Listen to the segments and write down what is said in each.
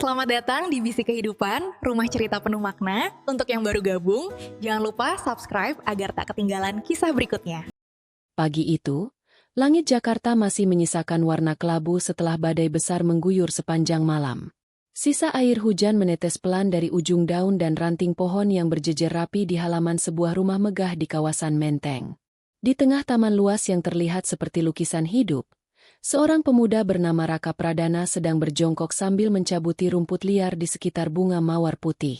Selamat datang di Bisik Kehidupan, rumah cerita penuh makna. Untuk yang baru gabung, jangan lupa subscribe agar tak ketinggalan kisah berikutnya. Pagi itu, langit Jakarta masih menyisakan warna kelabu setelah badai besar mengguyur sepanjang malam. Sisa air hujan menetes pelan dari ujung daun dan ranting pohon yang berjejer rapi di halaman sebuah rumah megah di kawasan Menteng. Di tengah taman luas yang terlihat seperti lukisan hidup, seorang pemuda bernama Raka Pradana sedang berjongkok sambil mencabuti rumput liar di sekitar bunga mawar putih.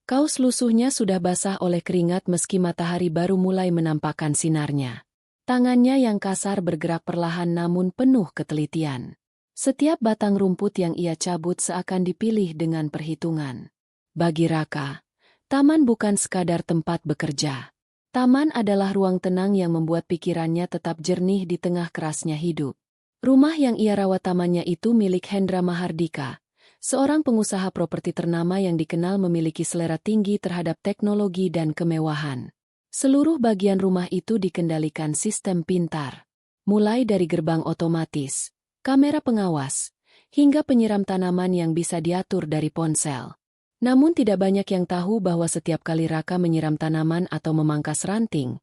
Kaos lusuhnya sudah basah oleh keringat meski matahari baru mulai menampakkan sinarnya. Tangannya yang kasar bergerak perlahan namun penuh ketelitian. Setiap batang rumput yang ia cabut seakan dipilih dengan perhitungan. Bagi Raka, taman bukan sekadar tempat bekerja. Taman adalah ruang tenang yang membuat pikirannya tetap jernih di tengah kerasnya hidup. Rumah yang ia rawat tamannya itu milik Hendra Mahardika, seorang pengusaha properti ternama yang dikenal memiliki selera tinggi terhadap teknologi dan kemewahan. Seluruh bagian rumah itu dikendalikan sistem pintar. Mulai dari gerbang otomatis, kamera pengawas, hingga penyiram tanaman yang bisa diatur dari ponsel. Namun tidak banyak yang tahu bahwa setiap kali Raka menyiram tanaman atau memangkas ranting,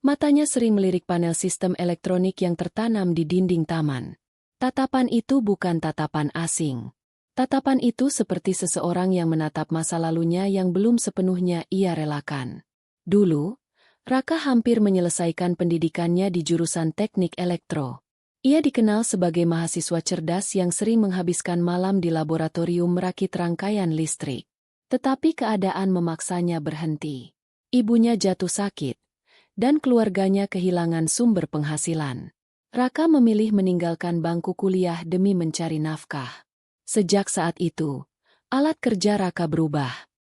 matanya sering melirik panel sistem elektronik yang tertanam di dinding taman. Tatapan itu bukan tatapan asing. Tatapan itu seperti seseorang yang menatap masa lalunya yang belum sepenuhnya ia relakan. Dulu, Raka hampir menyelesaikan pendidikannya di jurusan teknik elektro. Ia dikenal sebagai mahasiswa cerdas yang sering menghabiskan malam di laboratorium merakit rangkaian listrik. Tetapi keadaan memaksanya berhenti. Ibunya jatuh sakit, dan keluarganya kehilangan sumber penghasilan. Raka memilih meninggalkan bangku kuliah demi mencari nafkah. Sejak saat itu, alat kerja Raka berubah.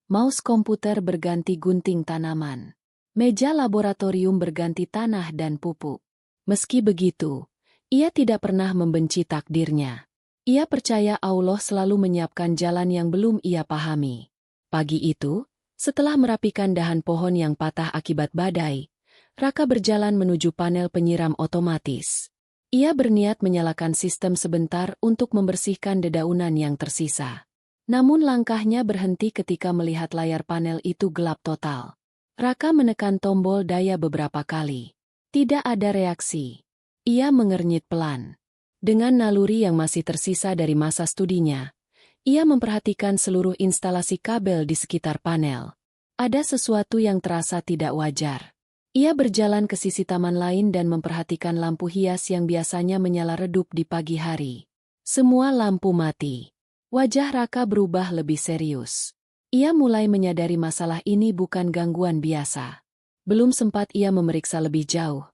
Mouse komputer berganti gunting tanaman. Meja laboratorium berganti tanah dan pupuk. Meski begitu, ia tidak pernah membenci takdirnya. Ia percaya Allah selalu menyiapkan jalan yang belum ia pahami. Pagi itu, setelah merapikan dahan pohon yang patah akibat badai, Raka berjalan menuju panel penyiram otomatis. Ia berniat menyalakan sistem sebentar untuk membersihkan dedaunan yang tersisa. Namun langkahnya berhenti ketika melihat layar panel itu gelap total. Raka menekan tombol daya beberapa kali. Tidak ada reaksi. Ia mengernyit pelan. Dengan naluri yang masih tersisa dari masa studinya, ia memperhatikan seluruh instalasi kabel di sekitar panel. Ada sesuatu yang terasa tidak wajar. Ia berjalan ke sisi taman lain dan memperhatikan lampu hias yang biasanya menyala redup di pagi hari. Semua lampu mati. Wajah Raka berubah lebih serius. Ia mulai menyadari masalah ini bukan gangguan biasa. Belum sempat ia memeriksa lebih jauh,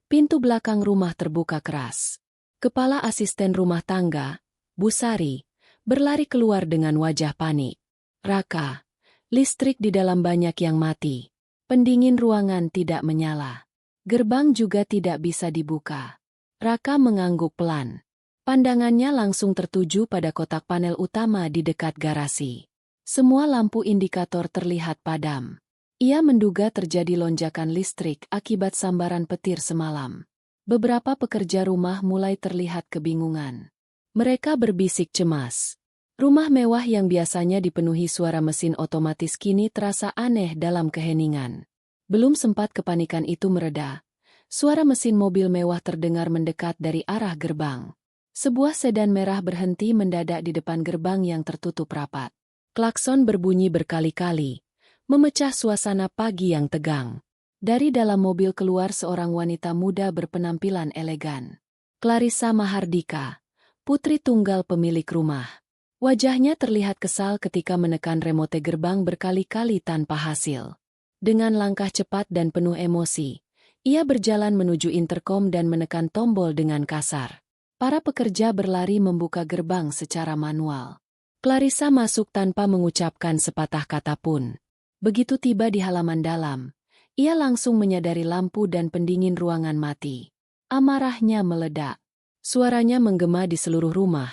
pintu belakang rumah terbuka keras. Kepala asisten rumah tangga, Bu Sari, berlari keluar dengan wajah panik. Raka, listrik di dalam banyak yang mati. Pendingin ruangan tidak menyala. Gerbang juga tidak bisa dibuka. Raka mengangguk pelan. Pandangannya langsung tertuju pada kotak panel utama di dekat garasi. Semua lampu indikator terlihat padam. Ia menduga terjadi lonjakan listrik akibat sambaran petir semalam. Beberapa pekerja rumah mulai terlihat kebingungan. Mereka berbisik cemas. Rumah mewah yang biasanya dipenuhi suara mesin otomatis kini terasa aneh dalam keheningan. Belum sempat kepanikan itu mereda, suara mesin mobil mewah terdengar mendekat dari arah gerbang. Sebuah sedan merah berhenti mendadak di depan gerbang yang tertutup rapat. Klakson berbunyi berkali-kali, memecah suasana pagi yang tegang. Dari dalam mobil keluar seorang wanita muda berpenampilan elegan. Clarissa Mahardika, putri tunggal pemilik rumah. Wajahnya terlihat kesal ketika menekan remote gerbang berkali-kali tanpa hasil. Dengan langkah cepat dan penuh emosi, ia berjalan menuju interkom dan menekan tombol dengan kasar. Para pekerja berlari membuka gerbang secara manual. Clarissa masuk tanpa mengucapkan sepatah kata pun. Begitu tiba di halaman dalam, ia langsung menyadari lampu dan pendingin ruangan mati. Amarahnya meledak. Suaranya menggema di seluruh rumah,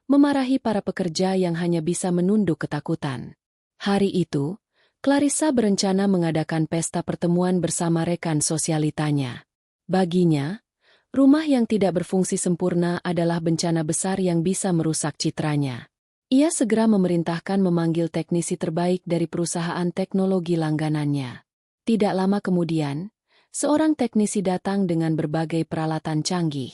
memarahi para pekerja yang hanya bisa menunduk ketakutan. Hari itu, Clarissa berencana mengadakan pesta pertemuan bersama rekan sosialitanya. Baginya, rumah yang tidak berfungsi sempurna adalah bencana besar yang bisa merusak citranya. Ia segera memerintahkan memanggil teknisi terbaik dari perusahaan teknologi langganannya. Tidak lama kemudian, seorang teknisi datang dengan berbagai peralatan canggih.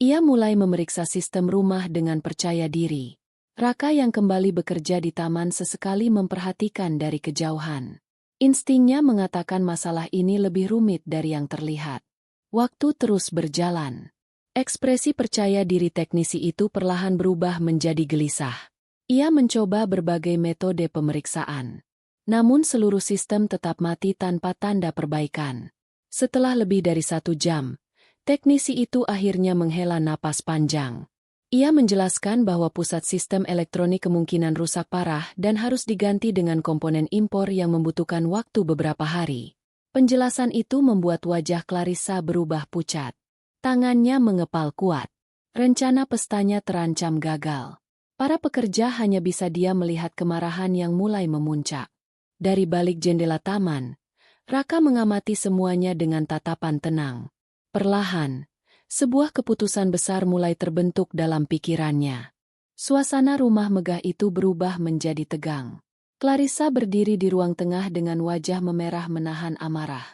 Ia mulai memeriksa sistem rumah dengan percaya diri. Raka yang kembali bekerja di taman sesekali memperhatikan dari kejauhan. Instingnya mengatakan masalah ini lebih rumit dari yang terlihat. Waktu terus berjalan. Ekspresi percaya diri teknisi itu perlahan berubah menjadi gelisah. Ia mencoba berbagai metode pemeriksaan. Namun seluruh sistem tetap mati tanpa tanda perbaikan. Setelah lebih dari 1 jam, teknisi itu akhirnya menghela napas panjang. Ia menjelaskan bahwa pusat sistem elektronik kemungkinan rusak parah dan harus diganti dengan komponen impor yang membutuhkan waktu beberapa hari. Penjelasan itu membuat wajah Clarissa berubah pucat. Tangannya mengepal kuat. Rencana pestanya terancam gagal. Para pekerja hanya bisa diam melihat kemarahan yang mulai memuncak. Dari balik jendela taman, Raka mengamati semuanya dengan tatapan tenang. Perlahan, sebuah keputusan besar mulai terbentuk dalam pikirannya. Suasana rumah megah itu berubah menjadi tegang. Clarissa berdiri di ruang tengah dengan wajah memerah menahan amarah.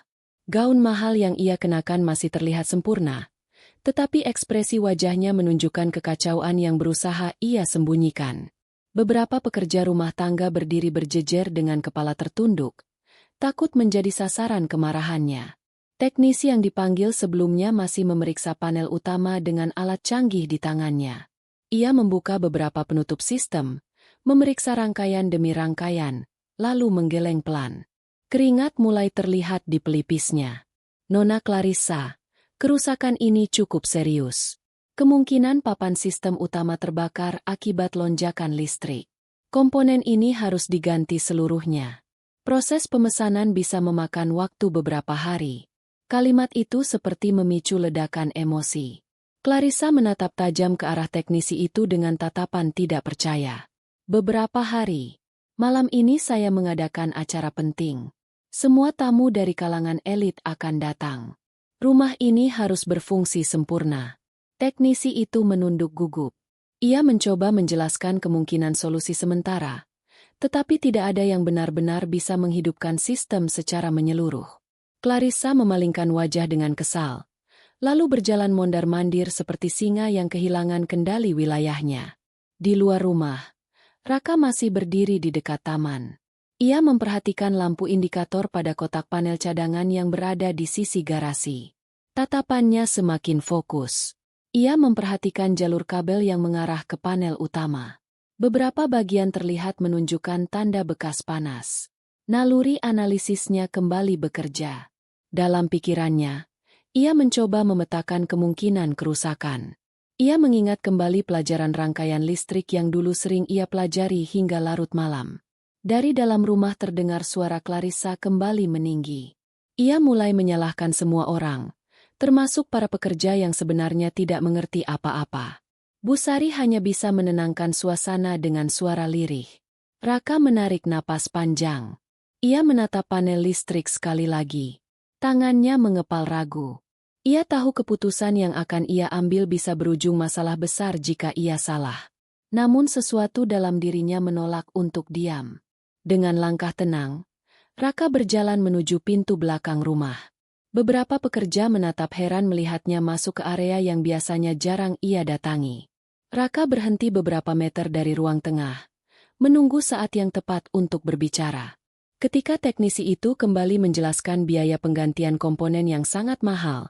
Gaun mahal yang ia kenakan masih terlihat sempurna. Tetapi ekspresi wajahnya menunjukkan kekacauan yang berusaha ia sembunyikan. Beberapa pekerja rumah tangga berdiri berjejer dengan kepala tertunduk, takut menjadi sasaran kemarahannya. Teknisi yang dipanggil sebelumnya masih memeriksa panel utama dengan alat canggih di tangannya. Ia membuka beberapa penutup sistem, memeriksa rangkaian demi rangkaian, lalu menggeleng pelan. Keringat mulai terlihat di pelipisnya. Nona Clarissa, kerusakan ini cukup serius. Kemungkinan papan sistem utama terbakar akibat lonjakan listrik. Komponen ini harus diganti seluruhnya. Proses pemesanan bisa memakan waktu beberapa hari. Kalimat itu seperti memicu ledakan emosi. Clarissa menatap tajam ke arah teknisi itu dengan tatapan tidak percaya. Beberapa hari. Malam ini saya mengadakan acara penting. Semua tamu dari kalangan elit akan datang. Rumah ini harus berfungsi sempurna. Teknisi itu menunduk gugup. Ia mencoba menjelaskan kemungkinan solusi sementara, tetapi tidak ada yang benar-benar bisa menghidupkan sistem secara menyeluruh. Clarissa memalingkan wajah dengan kesal, lalu berjalan mondar-mandir seperti singa yang kehilangan kendali wilayahnya. Di luar rumah, Raka masih berdiri di dekat taman. Ia memperhatikan lampu indikator pada kotak panel cadangan yang berada di sisi garasi. Tatapannya semakin fokus. Ia memperhatikan jalur kabel yang mengarah ke panel utama. Beberapa bagian terlihat menunjukkan tanda bekas panas. Naluri analisisnya kembali bekerja. Dalam pikirannya, ia mencoba memetakan kemungkinan kerusakan. Ia mengingat kembali pelajaran rangkaian listrik yang dulu sering ia pelajari hingga larut malam. Dari dalam rumah terdengar suara Clarissa kembali meninggi. Ia mulai menyalahkan semua orang, termasuk para pekerja yang sebenarnya tidak mengerti apa-apa. Bu Sari hanya bisa menenangkan suasana dengan suara lirih. Raka menarik napas panjang. Ia menatap panel listrik sekali lagi. Tangannya mengepal ragu. Ia tahu keputusan yang akan ia ambil bisa berujung masalah besar jika ia salah. Namun sesuatu dalam dirinya menolak untuk diam. Dengan langkah tenang, Raka berjalan menuju pintu belakang rumah. Beberapa pekerja menatap heran melihatnya masuk ke area yang biasanya jarang ia datangi. Raka berhenti beberapa meter dari ruang tengah, menunggu saat yang tepat untuk berbicara. Ketika teknisi itu kembali menjelaskan biaya penggantian komponen yang sangat mahal,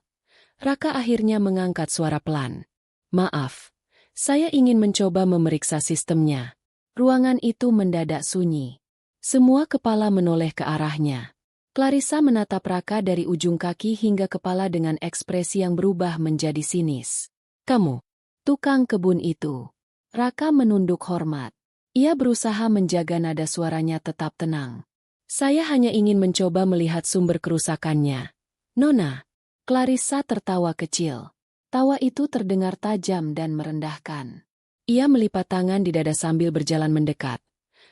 Raka akhirnya mengangkat suara pelan. "Maaf, saya ingin mencoba memeriksa sistemnya." Ruangan itu mendadak sunyi. Semua kepala menoleh ke arahnya. Clarissa menatap Raka dari ujung kaki hingga kepala dengan ekspresi yang berubah menjadi sinis. "Kamu, tukang kebun itu." Raka menunduk hormat. Ia berusaha menjaga nada suaranya tetap tenang. "Saya hanya ingin mencoba melihat sumber kerusakannya, Nona." Clarissa tertawa kecil. Tawa itu terdengar tajam dan merendahkan. Ia melipat tangan di dada sambil berjalan mendekat,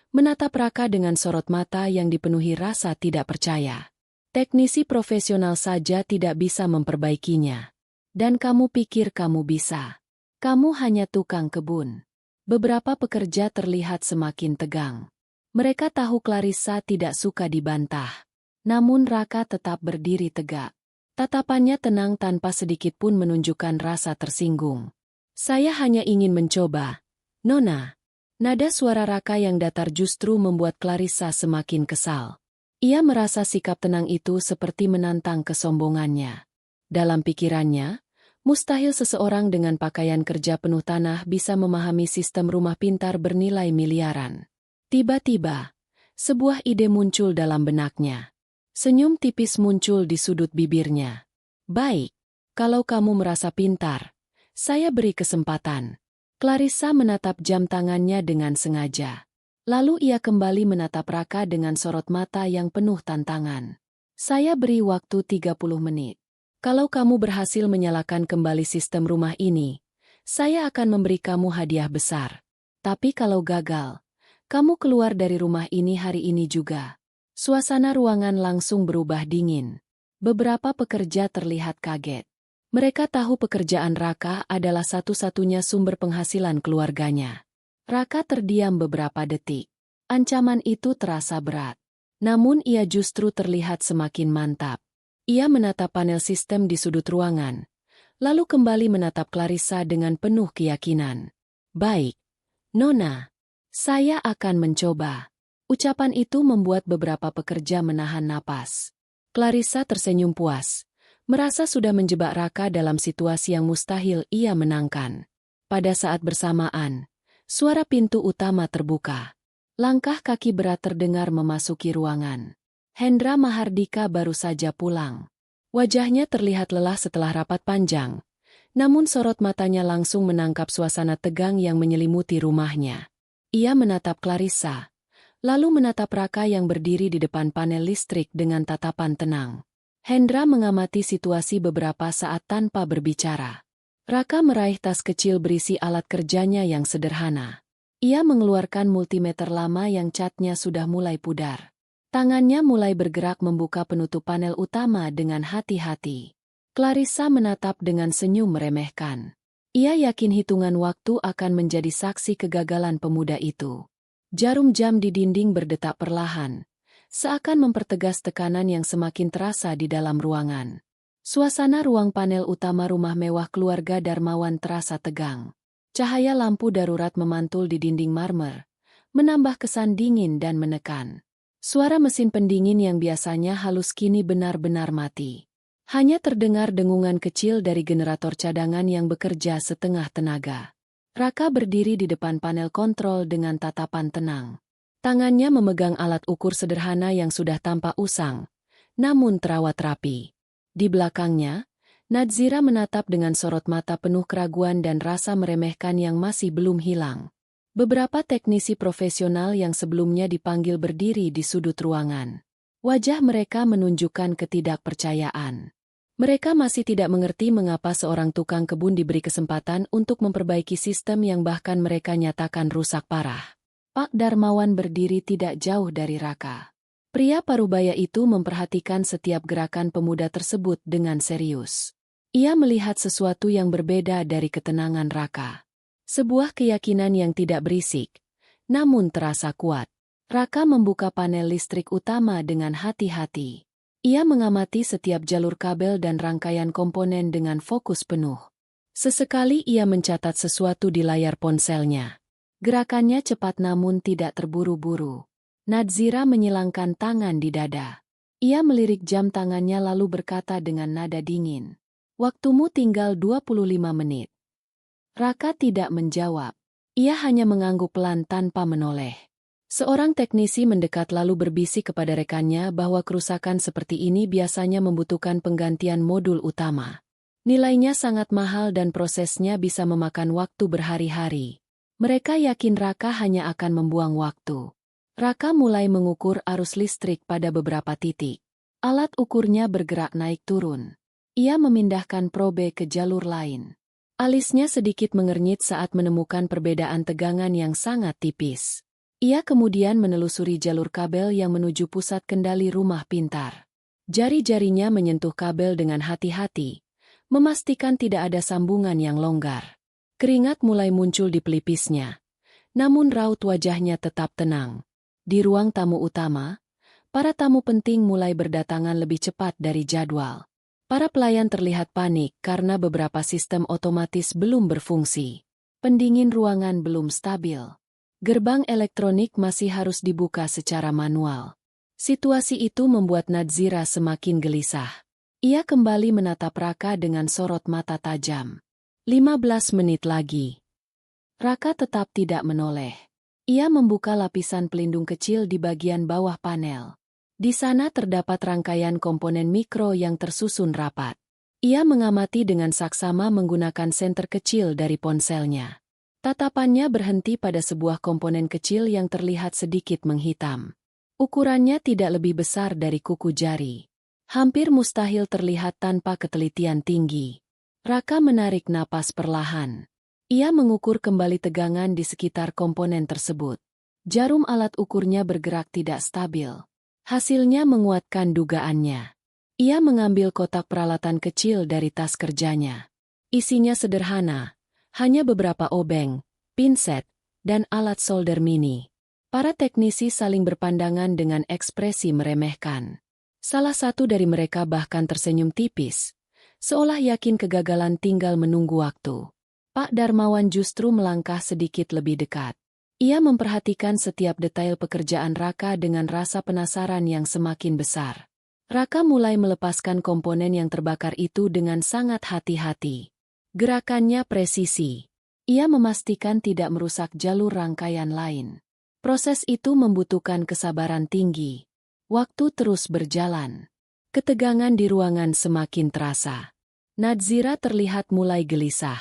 menatap Raka dengan sorot mata yang dipenuhi rasa tidak percaya. "Teknisi profesional saja tidak bisa memperbaikinya. Dan kamu pikir kamu bisa? Kamu hanya tukang kebun." Beberapa pekerja terlihat semakin tegang. Mereka tahu Clarissa tidak suka dibantah. Namun Raka tetap berdiri tegak. Tatapannya tenang tanpa sedikit pun menunjukkan rasa tersinggung. Saya hanya ingin mencoba, Nona. Nada suara Raka yang datar justru membuat Clarissa semakin kesal. Ia merasa sikap tenang itu seperti menantang kesombongannya. Dalam pikirannya, mustahil seseorang dengan pakaian kerja penuh tanah bisa memahami sistem rumah pintar bernilai miliaran. Tiba-tiba, sebuah ide muncul dalam benaknya. Senyum tipis muncul di sudut bibirnya. Baik, kalau kamu merasa pintar, saya beri kesempatan. Clarissa menatap jam tangannya dengan sengaja. Lalu ia kembali menatap Raka dengan sorot mata yang penuh tantangan. Saya beri waktu 30 menit. Kalau kamu berhasil menyalakan kembali sistem rumah ini, saya akan memberi kamu hadiah besar. Tapi kalau gagal, kamu keluar dari rumah ini hari ini juga. Suasana ruangan langsung berubah dingin. Beberapa pekerja terlihat kaget. Mereka tahu pekerjaan Raka adalah satu-satunya sumber penghasilan keluarganya. Raka terdiam beberapa detik. Ancaman itu terasa berat. Namun ia justru terlihat semakin mantap. Ia menatap panel sistem di sudut ruangan, lalu kembali menatap Clarissa dengan penuh keyakinan. Baik, Nona, saya akan mencoba. Ucapan itu membuat beberapa pekerja menahan napas. Clarissa tersenyum puas, merasa sudah menjebak Raka dalam situasi yang mustahil ia menangkan. Pada saat bersamaan, suara pintu utama terbuka. Langkah kaki berat terdengar memasuki ruangan. Hendra Mahardika baru saja pulang. Wajahnya terlihat lelah setelah rapat panjang, namun sorot matanya langsung menangkap suasana tegang yang menyelimuti rumahnya. Ia menatap Clarissa, lalu menatap Raka yang berdiri di depan panel listrik dengan tatapan tenang. Hendra mengamati situasi beberapa saat tanpa berbicara. Raka meraih tas kecil berisi alat kerjanya yang sederhana. Ia mengeluarkan multimeter lama yang catnya sudah mulai pudar. Tangannya mulai bergerak membuka penutup panel utama dengan hati-hati. Clarissa menatap dengan senyum meremehkan. Ia yakin hitungan waktu akan menjadi saksi kegagalan pemuda itu. Jarum jam di dinding berdetak perlahan, seakan mempertegas tekanan yang semakin terasa di dalam ruangan. Suasana ruang panel utama rumah mewah keluarga Darmawan terasa tegang. Cahaya lampu darurat memantul di dinding marmer, menambah kesan dingin dan menekan. Suara mesin pendingin yang biasanya halus kini benar-benar mati. Hanya terdengar dengungan kecil dari generator cadangan yang bekerja setengah tenaga. Raka berdiri di depan panel kontrol dengan tatapan tenang. Tangannya memegang alat ukur sederhana yang sudah tampak usang, namun terawat rapi. Di belakangnya, Nadzira menatap dengan sorot mata penuh keraguan dan rasa meremehkan yang masih belum hilang. Beberapa teknisi profesional yang sebelumnya dipanggil berdiri di sudut ruangan. Wajah mereka menunjukkan ketidakpercayaan. Mereka masih tidak mengerti mengapa seorang tukang kebun diberi kesempatan untuk memperbaiki sistem yang bahkan mereka nyatakan rusak parah. Pak Darmawan berdiri tidak jauh dari Raka. Pria parubaya itu memperhatikan setiap gerakan pemuda tersebut dengan serius. Ia melihat sesuatu yang berbeda dari ketenangan Raka. Sebuah keyakinan yang tidak berisik, namun terasa kuat. Raka membuka panel listrik utama dengan hati-hati. Ia mengamati setiap jalur kabel dan rangkaian komponen dengan fokus penuh. Sesekali ia mencatat sesuatu di layar ponselnya. Gerakannya cepat namun tidak terburu-buru. Nadzira menyilangkan tangan di dada. Ia melirik jam tangannya lalu berkata dengan nada dingin. Waktumu tinggal 25 menit. Raka tidak menjawab. Ia hanya mengangguk pelan tanpa menoleh. Seorang teknisi mendekat lalu berbisik kepada rekannya bahwa kerusakan seperti ini biasanya membutuhkan penggantian modul utama. Nilainya sangat mahal dan prosesnya bisa memakan waktu berhari-hari. Mereka yakin Raka hanya akan membuang waktu. Raka mulai mengukur arus listrik pada beberapa titik. Alat ukurnya bergerak naik turun. Ia memindahkan probe ke jalur lain. Alisnya sedikit mengernyit saat menemukan perbedaan tegangan yang sangat tipis. Ia kemudian menelusuri jalur kabel yang menuju pusat kendali rumah pintar. Jari-jarinya menyentuh kabel dengan hati-hati, memastikan tidak ada sambungan yang longgar. Keringat mulai muncul di pelipisnya, Namun raut wajahnya tetap tenang. Di ruang tamu utama, para tamu penting mulai berdatangan lebih cepat dari jadwal. Para pelayan terlihat panik karena beberapa sistem otomatis belum berfungsi. Pendingin ruangan belum stabil. Gerbang elektronik masih harus dibuka secara manual. Situasi itu membuat Nadzira semakin gelisah. Ia kembali menatap Raka dengan sorot mata tajam. 15 menit lagi. Raka tetap tidak menoleh. Ia membuka lapisan pelindung kecil di bagian bawah panel. Di sana terdapat rangkaian komponen mikro yang tersusun rapat. Ia mengamati dengan saksama menggunakan senter kecil dari ponselnya. Tatapannya berhenti pada sebuah komponen kecil yang terlihat sedikit menghitam. Ukurannya tidak lebih besar dari kuku jari. Hampir mustahil terlihat tanpa ketelitian tinggi. Raka menarik napas perlahan. Ia mengukur kembali tegangan di sekitar komponen tersebut. Jarum alat ukurnya bergerak tidak stabil. Hasilnya menguatkan dugaannya. Ia mengambil kotak peralatan kecil dari tas kerjanya. Isinya sederhana, hanya beberapa obeng, pinset, dan alat solder mini. Para teknisi saling berpandangan dengan ekspresi meremehkan. Salah satu dari mereka bahkan tersenyum tipis, seolah yakin kegagalan tinggal menunggu waktu. Pak Darmawan justru melangkah sedikit lebih dekat. Ia memperhatikan setiap detail pekerjaan Raka dengan rasa penasaran yang semakin besar. Raka mulai melepaskan komponen yang terbakar itu dengan sangat hati-hati. Gerakannya presisi. Ia memastikan tidak merusak jalur rangkaian lain. Proses itu membutuhkan kesabaran tinggi. Waktu terus berjalan. Ketegangan di ruangan semakin terasa. Nadzira terlihat mulai gelisah.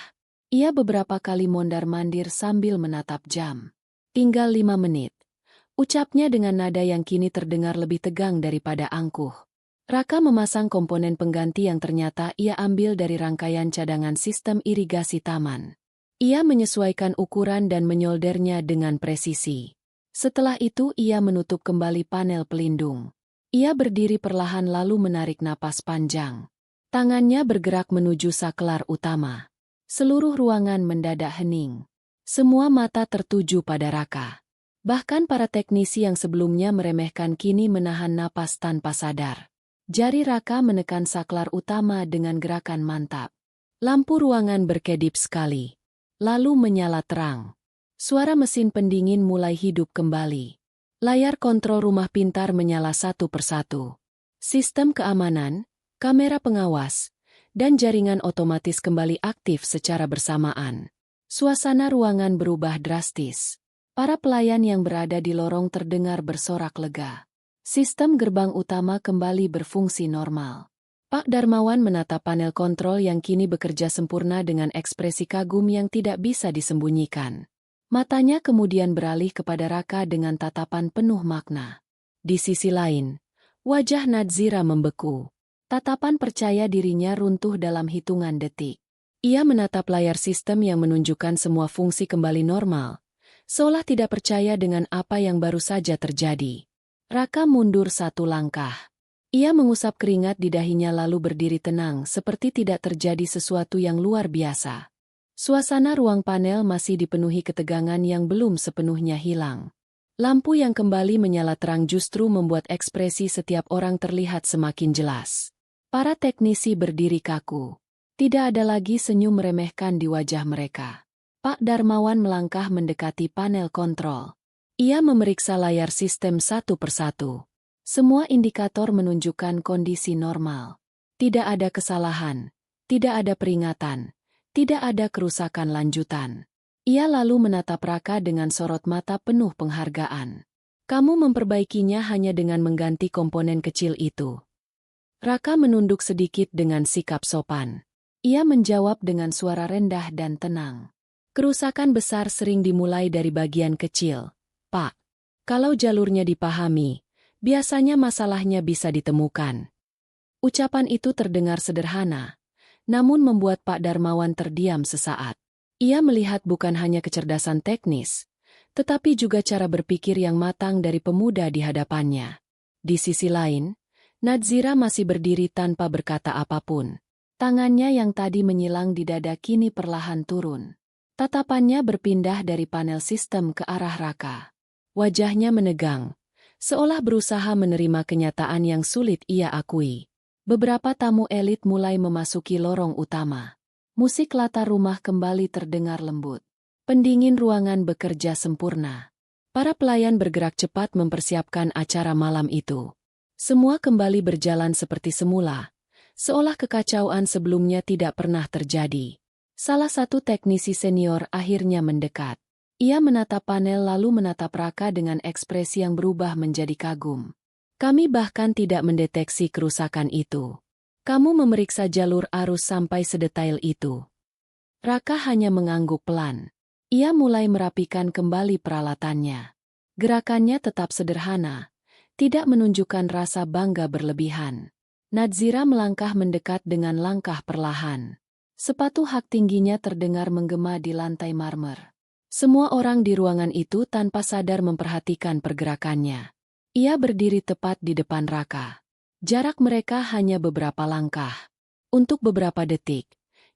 Ia beberapa kali mondar-mandir sambil menatap jam. Tinggal 5 menit. Ucapnya dengan nada yang kini terdengar lebih tegang daripada angkuh. Raka memasang komponen pengganti yang ternyata ia ambil dari rangkaian cadangan sistem irigasi taman. Ia menyesuaikan ukuran dan menyoldernya dengan presisi. Setelah itu ia menutup kembali panel pelindung. Ia berdiri perlahan lalu menarik napas panjang. Tangannya bergerak menuju saklar utama. Seluruh ruangan mendadak hening. Semua mata tertuju pada Raka. Bahkan para teknisi yang sebelumnya meremehkan kini menahan napas tanpa sadar. Jari Raka menekan saklar utama dengan gerakan mantap. Lampu ruangan berkedip sekali. Lalu menyala terang. Suara mesin pendingin mulai hidup kembali. Layar kontrol rumah pintar menyala satu persatu. Sistem keamanan, kamera pengawas, dan jaringan otomatis kembali aktif secara bersamaan. Suasana ruangan berubah drastis. Para pelayan yang berada di lorong terdengar bersorak lega. Sistem gerbang utama kembali berfungsi normal. Pak Darmawan menatap panel kontrol yang kini bekerja sempurna dengan ekspresi kagum yang tidak bisa disembunyikan. Matanya kemudian beralih kepada Raka dengan tatapan penuh makna. Di sisi lain, wajah Nadzira membeku. Tatapan percaya dirinya runtuh dalam hitungan detik. Ia menatap layar sistem yang menunjukkan semua fungsi kembali normal, seolah tidak percaya dengan apa yang baru saja terjadi. Raka mundur satu langkah. Ia mengusap keringat di dahinya lalu berdiri tenang seperti tidak terjadi sesuatu yang luar biasa. Suasana ruang panel masih dipenuhi ketegangan yang belum sepenuhnya hilang. Lampu yang kembali menyala terang justru membuat ekspresi setiap orang terlihat semakin jelas. Para teknisi berdiri kaku. Tidak ada lagi senyum meremehkan di wajah mereka. Pak Darmawan melangkah mendekati panel kontrol. Ia memeriksa layar sistem satu persatu. Semua indikator menunjukkan kondisi normal. Tidak ada kesalahan, tidak ada peringatan. Tidak ada kerusakan lanjutan. Ia lalu menatap Raka dengan sorot mata penuh penghargaan. Kamu memperbaikinya hanya dengan mengganti komponen kecil itu. Raka menunduk sedikit dengan sikap sopan. Ia menjawab dengan suara rendah dan tenang. Kerusakan besar sering dimulai dari bagian kecil, Pak. Kalau jalurnya dipahami, biasanya masalahnya bisa ditemukan. Ucapan itu terdengar sederhana, namun membuat Pak Darmawan terdiam sesaat. Ia melihat bukan hanya kecerdasan teknis, tetapi juga cara berpikir yang matang dari pemuda di hadapannya. Di sisi lain, Nadzira masih berdiri tanpa berkata apapun. Tangannya yang tadi menyilang di dada kini perlahan turun. Tatapannya berpindah dari panel sistem ke arah Raka. Wajahnya menegang, seolah berusaha menerima kenyataan yang sulit ia akui. Beberapa tamu elit mulai memasuki lorong utama. Musik latar rumah kembali terdengar lembut. Pendingin ruangan bekerja sempurna. Para pelayan bergerak cepat mempersiapkan acara malam itu. Semua kembali berjalan seperti semula, seolah kekacauan sebelumnya tidak pernah terjadi. Salah satu teknisi senior akhirnya mendekat. Ia menatap panel lalu menatap Raka dengan ekspresi yang berubah menjadi kagum. Kami bahkan tidak mendeteksi kerusakan itu. Kamu memeriksa jalur arus sampai sedetail itu. Raka hanya mengangguk pelan. Ia mulai merapikan kembali peralatannya. Gerakannya tetap sederhana, tidak menunjukkan rasa bangga berlebihan. Nadzira melangkah mendekat dengan langkah perlahan. Sepatu hak tingginya terdengar menggema di lantai marmer. Semua orang di ruangan itu tanpa sadar memperhatikan pergerakannya. Ia berdiri tepat di depan Raka. Jarak mereka hanya beberapa langkah. Untuk beberapa detik,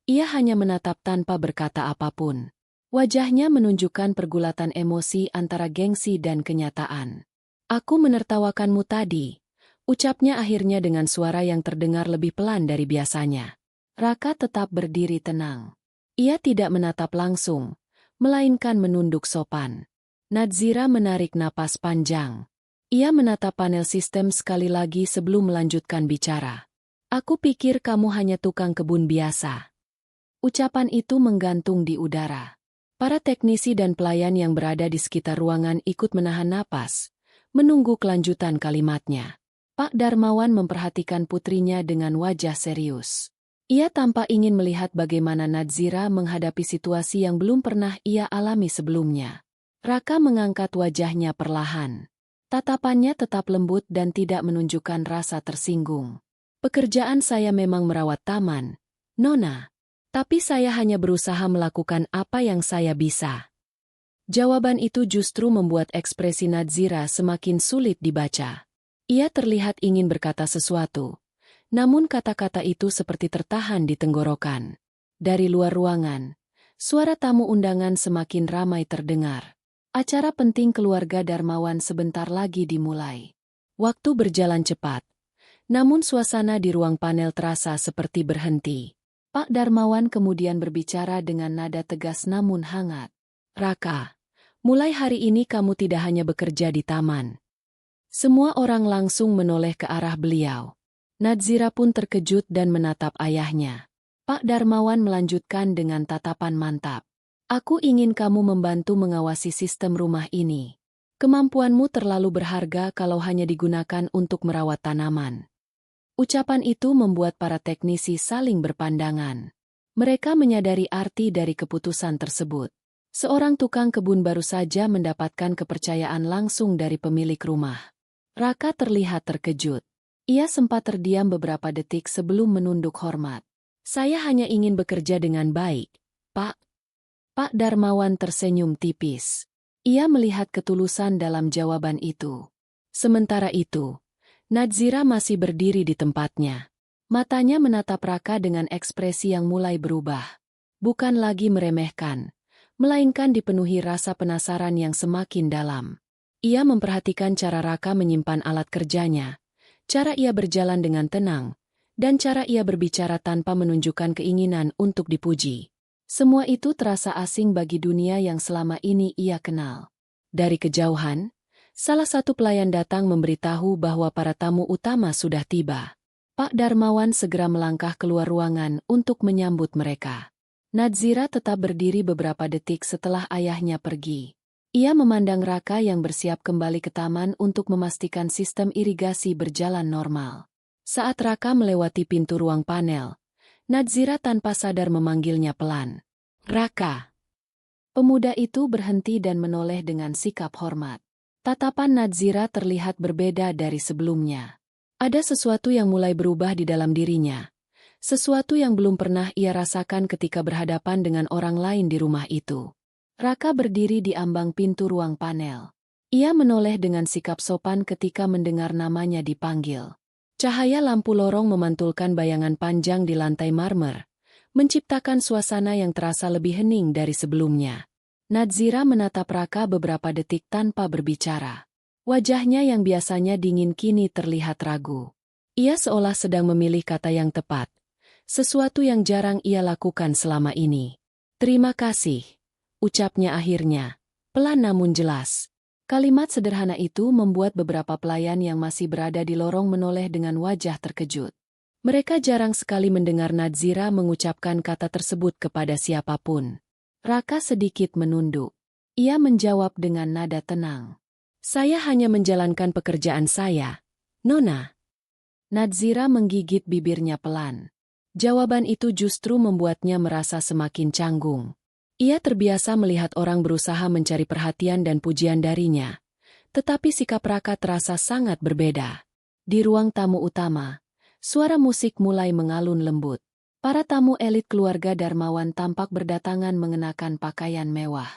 ia hanya menatap tanpa berkata apapun. Wajahnya menunjukkan pergulatan emosi antara gengsi dan kenyataan. Aku menertawakanmu tadi, ucapnya akhirnya dengan suara yang terdengar lebih pelan dari biasanya. Raka tetap berdiri tenang. Ia tidak menatap langsung, melainkan menunduk sopan. Nadzira menarik napas panjang. Ia menatap panel sistem sekali lagi sebelum melanjutkan bicara. Aku pikir kamu hanya tukang kebun biasa. Ucapan itu menggantung di udara. Para teknisi dan pelayan yang berada di sekitar ruangan ikut menahan napas, menunggu kelanjutan kalimatnya. Pak Darmawan memperhatikan putrinya dengan wajah serius. Ia tampak ingin melihat bagaimana Nadzira menghadapi situasi yang belum pernah ia alami sebelumnya. Raka mengangkat wajahnya perlahan. Tatapannya tetap lembut dan tidak menunjukkan rasa tersinggung. Pekerjaan saya memang merawat taman, Nona. Tapi saya hanya berusaha melakukan apa yang saya bisa. Jawaban itu justru membuat ekspresi Nadzira semakin sulit dibaca. Ia terlihat ingin berkata sesuatu. Namun kata-kata itu seperti tertahan di tenggorokan. Dari luar ruangan, suara tamu undangan semakin ramai terdengar. Acara penting keluarga Darmawan sebentar lagi dimulai. Waktu berjalan cepat. Namun suasana di ruang panel terasa seperti berhenti. Pak Darmawan kemudian berbicara dengan nada tegas namun hangat. Raka, mulai hari ini kamu tidak hanya bekerja di taman. Semua orang langsung menoleh ke arah beliau. Nadzira pun terkejut dan menatap ayahnya. Pak Darmawan melanjutkan dengan tatapan mantap. Aku ingin kamu membantu mengawasi sistem rumah ini. Kemampuanmu terlalu berharga kalau hanya digunakan untuk merawat tanaman. Ucapan itu membuat para teknisi saling berpandangan. Mereka menyadari arti dari keputusan tersebut. Seorang tukang kebun baru saja mendapatkan kepercayaan langsung dari pemilik rumah. Raka terlihat terkejut. Ia sempat terdiam beberapa detik sebelum menunduk hormat. Saya hanya ingin bekerja dengan baik, Pak. Pak Darmawan tersenyum tipis. Ia melihat ketulusan dalam jawaban itu. Sementara itu, Nadzira masih berdiri di tempatnya. Matanya menatap Raka dengan ekspresi yang mulai berubah. Bukan lagi meremehkan, melainkan dipenuhi rasa penasaran yang semakin dalam. Ia memperhatikan cara Raka menyimpan alat kerjanya, cara ia berjalan dengan tenang, dan cara ia berbicara tanpa menunjukkan keinginan untuk dipuji. Semua itu terasa asing bagi dunia yang selama ini ia kenal. Dari kejauhan, salah satu pelayan datang memberitahu bahwa para tamu utama sudah tiba. Pak Darmawan segera melangkah keluar ruangan untuk menyambut mereka. Nadzira tetap berdiri beberapa detik setelah ayahnya pergi. Ia memandang Raka yang bersiap kembali ke taman untuk memastikan sistem irigasi berjalan normal. Saat Raka melewati pintu ruang panel, Nadzira tanpa sadar memanggilnya pelan. Raka. Pemuda itu berhenti dan menoleh dengan sikap hormat. Tatapan Nadzira terlihat berbeda dari sebelumnya. Ada sesuatu yang mulai berubah di dalam dirinya. Sesuatu yang belum pernah ia rasakan ketika berhadapan dengan orang lain di rumah itu. Raka berdiri di ambang pintu ruang panel. Ia menoleh dengan sikap sopan ketika mendengar namanya dipanggil. Cahaya lampu lorong memantulkan bayangan panjang di lantai marmer, menciptakan suasana yang terasa lebih hening dari sebelumnya. Nadzira menatap Raka beberapa detik tanpa berbicara. Wajahnya yang biasanya dingin kini terlihat ragu. Ia seolah sedang memilih kata yang tepat, sesuatu yang jarang ia lakukan selama ini. "Terima kasih," ucapnya akhirnya, pelan namun jelas. Kalimat sederhana itu membuat beberapa pelayan yang masih berada di lorong menoleh dengan wajah terkejut. Mereka jarang sekali mendengar Nadzira mengucapkan kata tersebut kepada siapapun. Raka sedikit menunduk. Ia menjawab dengan nada tenang. "Saya hanya menjalankan pekerjaan saya, Nona." Nadzira menggigit bibirnya pelan. Jawaban itu justru membuatnya merasa semakin canggung. Ia terbiasa melihat orang berusaha mencari perhatian dan pujian darinya. Tetapi sikap Raka terasa sangat berbeda. Di ruang tamu utama, suara musik mulai mengalun lembut. Para tamu elit keluarga Darmawan tampak berdatangan mengenakan pakaian mewah.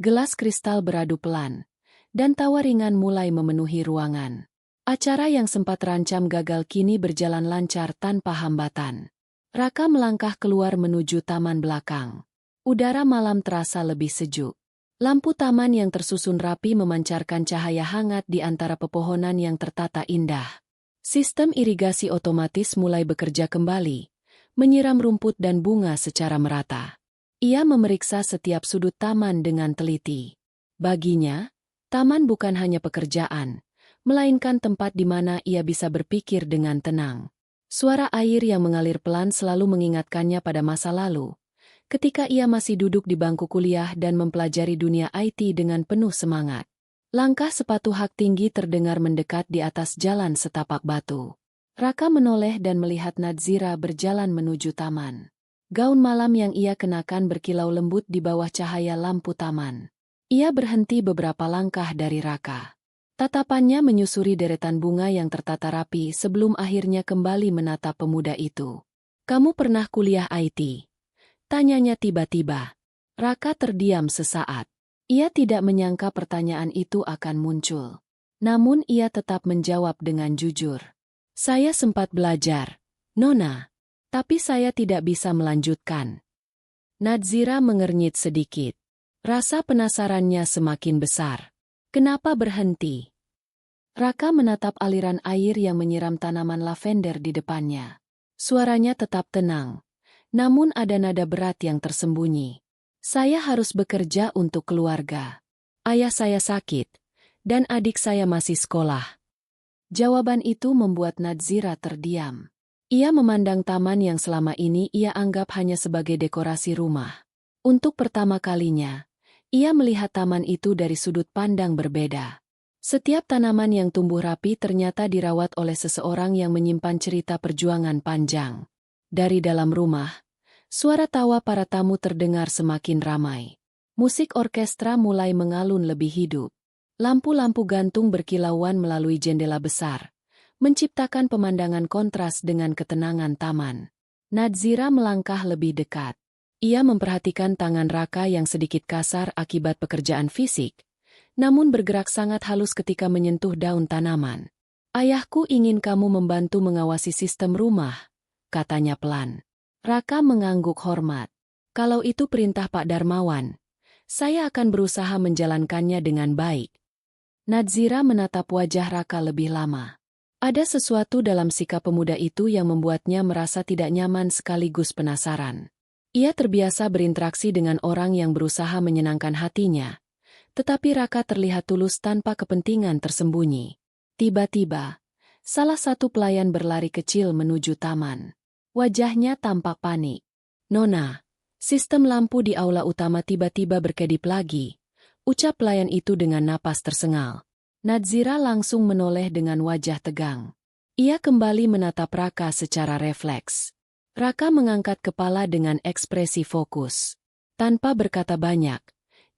Gelas kristal beradu pelan, dan tawa ringan mulai memenuhi ruangan. Acara yang sempat terancam gagal kini berjalan lancar tanpa hambatan. Raka melangkah keluar menuju taman belakang. Udara malam terasa lebih sejuk. Lampu taman yang tersusun rapi memancarkan cahaya hangat di antara pepohonan yang tertata indah. Sistem irigasi otomatis mulai bekerja kembali, menyiram rumput dan bunga secara merata. Ia memeriksa setiap sudut taman dengan teliti. Baginya, taman bukan hanya pekerjaan, melainkan tempat di mana ia bisa berpikir dengan tenang. Suara air yang mengalir pelan selalu mengingatkannya pada masa lalu, ketika ia masih duduk di bangku kuliah dan mempelajari dunia IT dengan penuh semangat. Langkah sepatu hak tinggi terdengar mendekat di atas jalan setapak batu. Raka menoleh dan melihat Nadzira berjalan menuju taman. Gaun malam yang ia kenakan berkilau lembut di bawah cahaya lampu taman. Ia berhenti beberapa langkah dari Raka. Tatapannya menyusuri deretan bunga yang tertata rapi sebelum akhirnya kembali menatap pemuda itu. "Kamu pernah kuliah IT?" tanyanya tiba-tiba. Raka terdiam sesaat. Ia tidak menyangka pertanyaan itu akan muncul. Namun ia tetap menjawab dengan jujur. "Saya sempat belajar, Nona. Tapi saya tidak bisa melanjutkan." Nadzira mengernyit sedikit. Rasa penasarannya semakin besar. "Kenapa berhenti?" Raka menatap aliran air yang menyiram tanaman lavender di depannya. Suaranya tetap tenang. Namun ada nada berat yang tersembunyi. "Saya harus bekerja untuk keluarga. Ayah saya sakit, dan adik saya masih sekolah." Jawaban itu membuat Nadzira terdiam. Ia memandang taman yang selama ini ia anggap hanya sebagai dekorasi rumah. Untuk pertama kalinya, ia melihat taman itu dari sudut pandang berbeda. Setiap tanaman yang tumbuh rapi ternyata dirawat oleh seseorang yang menyimpan cerita perjuangan panjang. Dari dalam rumah, suara tawa para tamu terdengar semakin ramai. Musik orkestra mulai mengalun lebih hidup. Lampu-lampu gantung berkilauan melalui jendela besar, menciptakan pemandangan kontras dengan ketenangan taman. Nadzira melangkah lebih dekat. Ia memperhatikan tangan Raka yang sedikit kasar akibat pekerjaan fisik, namun bergerak sangat halus ketika menyentuh daun tanaman. "Ayahku ingin kamu membantu mengawasi sistem rumah," katanya pelan. Raka mengangguk hormat. "Kalau itu perintah Pak Darmawan, saya akan berusaha menjalankannya dengan baik." Nadzira menatap wajah Raka lebih lama. Ada sesuatu dalam sikap pemuda itu yang membuatnya merasa tidak nyaman sekaligus penasaran. Ia terbiasa berinteraksi dengan orang yang berusaha menyenangkan hatinya, tetapi Raka terlihat tulus tanpa kepentingan tersembunyi. Tiba-tiba, salah satu pelayan berlari kecil menuju taman. Wajahnya tampak panik. "Nona, sistem lampu di aula utama tiba-tiba berkedip lagi," ucap pelayan itu dengan napas tersengal. Nadzira langsung menoleh dengan wajah tegang. Ia kembali menatap Raka secara refleks. Raka mengangkat kepala dengan ekspresi fokus. Tanpa berkata banyak,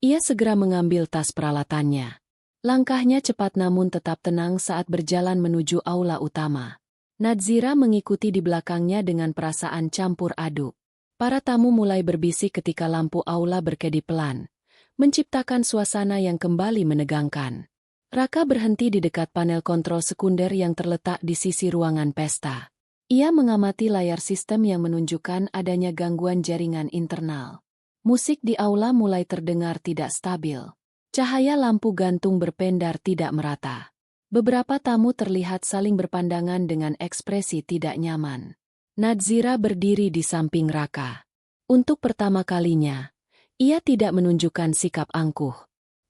ia segera mengambil tas peralatannya. Langkahnya cepat namun tetap tenang saat berjalan menuju aula utama. Nadzira mengikuti di belakangnya dengan perasaan campur aduk. Para tamu mulai berbisik ketika lampu aula berkedip pelan, menciptakan suasana yang kembali menegangkan. Raka berhenti di dekat panel kontrol sekunder yang terletak di sisi ruangan pesta. Ia mengamati layar sistem yang menunjukkan adanya gangguan jaringan internal. Musik di aula mulai terdengar tidak stabil. Cahaya lampu gantung berpendar tidak merata. Beberapa tamu terlihat saling berpandangan dengan ekspresi tidak nyaman. Nadzira berdiri di samping Raka. Untuk pertama kalinya, ia tidak menunjukkan sikap angkuh.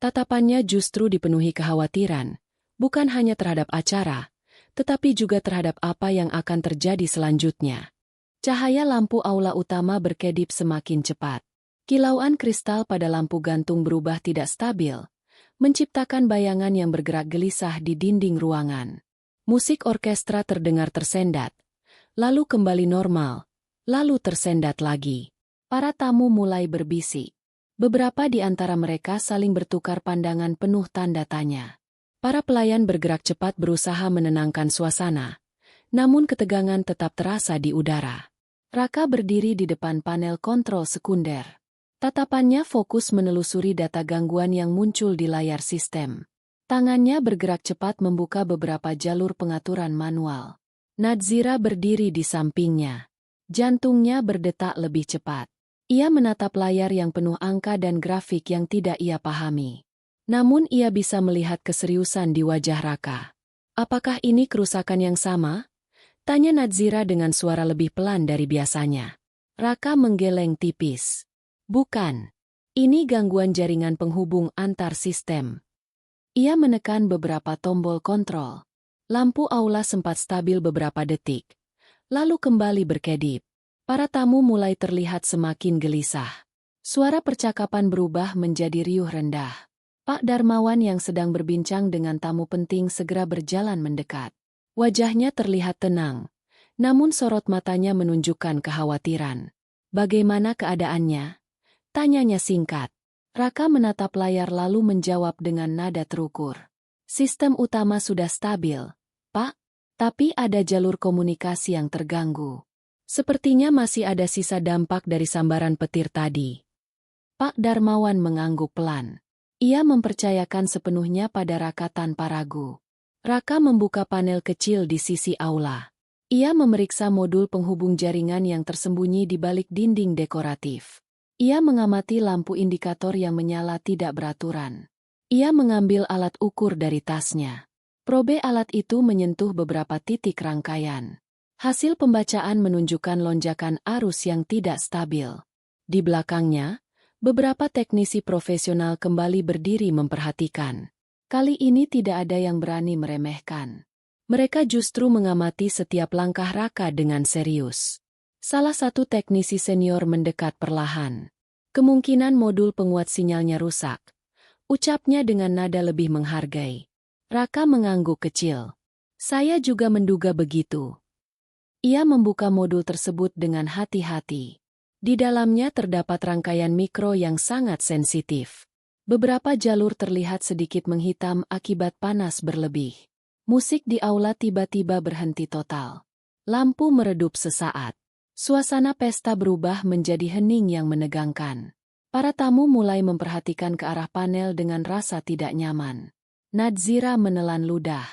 Tatapannya justru dipenuhi kekhawatiran, bukan hanya terhadap acara, tetapi juga terhadap apa yang akan terjadi selanjutnya. Cahaya lampu aula utama berkedip semakin cepat. Kilauan kristal pada lampu gantung berubah tidak stabil, menciptakan bayangan yang bergerak gelisah di dinding ruangan. Musik orkestra terdengar tersendat, lalu kembali normal, lalu tersendat lagi. Para tamu mulai berbisik. Beberapa di antara mereka saling bertukar pandangan penuh tanda tanya. Para pelayan bergerak cepat berusaha menenangkan suasana, namun ketegangan tetap terasa di udara. Raka berdiri di depan panel kontrol sekunder. Tatapannya fokus menelusuri data gangguan yang muncul di layar sistem. Tangannya bergerak cepat membuka beberapa jalur pengaturan manual. Nadzira berdiri di sampingnya. Jantungnya berdetak lebih cepat. Ia menatap layar yang penuh angka dan grafik yang tidak ia pahami. Namun ia bisa melihat keseriusan di wajah Raka. Apakah ini kerusakan yang sama? Tanya Nadzira dengan suara lebih pelan dari biasanya. Raka menggeleng tipis. Bukan. Ini gangguan jaringan penghubung antar sistem. Ia menekan beberapa tombol kontrol. Lampu aula sempat stabil beberapa detik. Lalu kembali berkedip. Para tamu mulai terlihat semakin gelisah. Suara percakapan berubah menjadi riuh rendah. Pak Darmawan yang sedang berbincang dengan tamu penting segera berjalan mendekat. Wajahnya terlihat tenang, namun sorot matanya menunjukkan kekhawatiran. Bagaimana keadaannya? Tanyanya singkat. Raka menatap layar lalu menjawab dengan nada terukur. Sistem utama sudah stabil, Pak, tapi ada jalur komunikasi yang terganggu. Sepertinya masih ada sisa dampak dari sambaran petir tadi. Pak Darmawan mengangguk pelan. Ia mempercayakan sepenuhnya pada Raka tanpa ragu. Raka membuka panel kecil di sisi aula. Ia memeriksa modul penghubung jaringan yang tersembunyi di balik dinding dekoratif. Ia mengamati lampu indikator yang menyala tidak beraturan. Ia mengambil alat ukur dari tasnya. Probe alat itu menyentuh beberapa titik rangkaian. Hasil pembacaan menunjukkan lonjakan arus yang tidak stabil. Di belakangnya, beberapa teknisi profesional kembali berdiri memperhatikan. Kali ini tidak ada yang berani meremehkan. Mereka justru mengamati setiap langkah Raka dengan serius. Salah satu teknisi senior mendekat perlahan. Kemungkinan modul penguat sinyalnya rusak. Ucapnya dengan nada lebih menghargai. Raka mengangguk kecil. Saya juga menduga begitu. Ia membuka modul tersebut dengan hati-hati. Di dalamnya terdapat rangkaian mikro yang sangat sensitif. Beberapa jalur terlihat sedikit menghitam akibat panas berlebih. Musik di aula tiba-tiba berhenti total. Lampu meredup sesaat. Suasana pesta berubah menjadi hening yang menegangkan. Para tamu mulai memperhatikan ke arah panel dengan rasa tidak nyaman. Nadzira menelan ludah.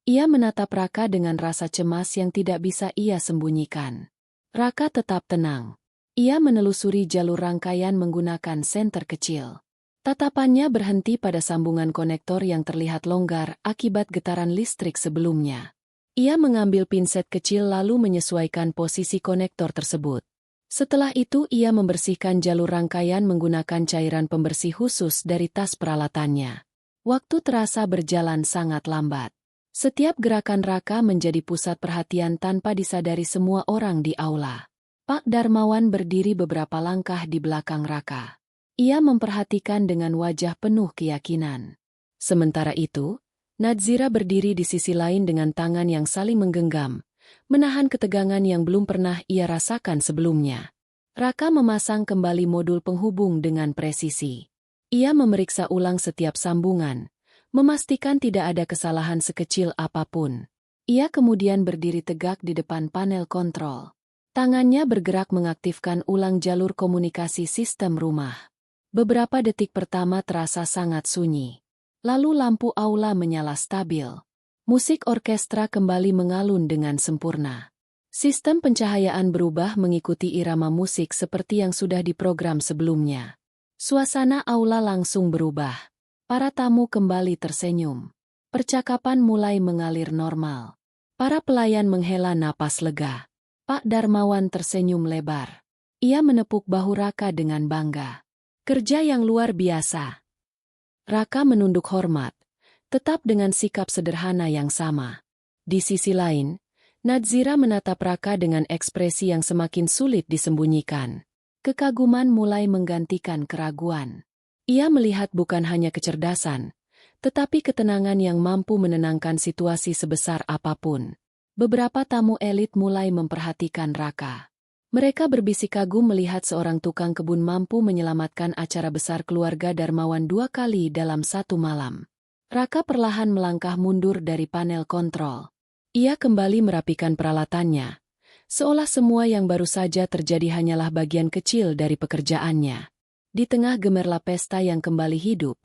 Ia menatap Raka dengan rasa cemas yang tidak bisa ia sembunyikan. Raka tetap tenang. Ia menelusuri jalur rangkaian menggunakan senter kecil. Tatapannya berhenti pada sambungan konektor yang terlihat longgar akibat getaran listrik sebelumnya. Ia mengambil pinset kecil lalu menyesuaikan posisi konektor tersebut. Setelah itu ia membersihkan jalur rangkaian menggunakan cairan pembersih khusus dari tas peralatannya. Waktu terasa berjalan sangat lambat. Setiap gerakan Raka menjadi pusat perhatian tanpa disadari semua orang di aula. Pak Darmawan berdiri beberapa langkah di belakang Raka. Ia memperhatikan dengan wajah penuh keyakinan. Sementara itu, Nadzira berdiri di sisi lain dengan tangan yang saling menggenggam, menahan ketegangan yang belum pernah ia rasakan sebelumnya. Raka memasang kembali modul penghubung dengan presisi. Ia memeriksa ulang setiap sambungan, memastikan tidak ada kesalahan sekecil apapun. Ia kemudian berdiri tegak di depan panel kontrol. Tangannya bergerak mengaktifkan ulang jalur komunikasi sistem rumah. Beberapa detik pertama terasa sangat sunyi. Lalu lampu aula menyala stabil. Musik orkestra kembali mengalun dengan sempurna. Sistem pencahayaan berubah mengikuti irama musik seperti yang sudah diprogram sebelumnya. Suasana aula langsung berubah. Para tamu kembali tersenyum. Percakapan mulai mengalir normal. Para pelayan menghela napas lega. Pak Darmawan tersenyum lebar. Ia menepuk bahu Raka dengan bangga. Kerja yang luar biasa. Raka menunduk hormat, tetap dengan sikap sederhana yang sama. Di sisi lain, Nadzira menatap Raka dengan ekspresi yang semakin sulit disembunyikan. Kekaguman mulai menggantikan keraguan. Ia melihat bukan hanya kecerdasan, tetapi ketenangan yang mampu menenangkan situasi sebesar apapun. Beberapa tamu elit mulai memperhatikan Raka. Mereka berbisik kagum melihat seorang tukang kebun mampu menyelamatkan acara besar keluarga Darmawan 2 kali dalam satu malam. Raka perlahan melangkah mundur dari panel kontrol. Ia kembali merapikan peralatannya, seolah semua yang baru saja terjadi hanyalah bagian kecil dari pekerjaannya. Di tengah gemerlap pesta yang kembali hidup,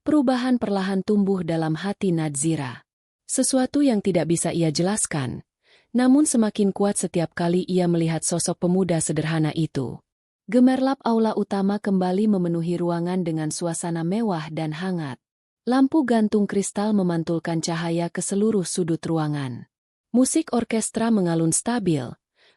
perubahan perlahan tumbuh dalam hati Nadzira. Sesuatu yang tidak bisa ia jelaskan, namun semakin kuat setiap kali ia melihat sosok pemuda sederhana itu. Gemerlap aula utama kembali memenuhi ruangan dengan suasana mewah dan hangat. Lampu gantung kristal memantulkan cahaya ke seluruh sudut ruangan. Musik orkestra mengalun stabil,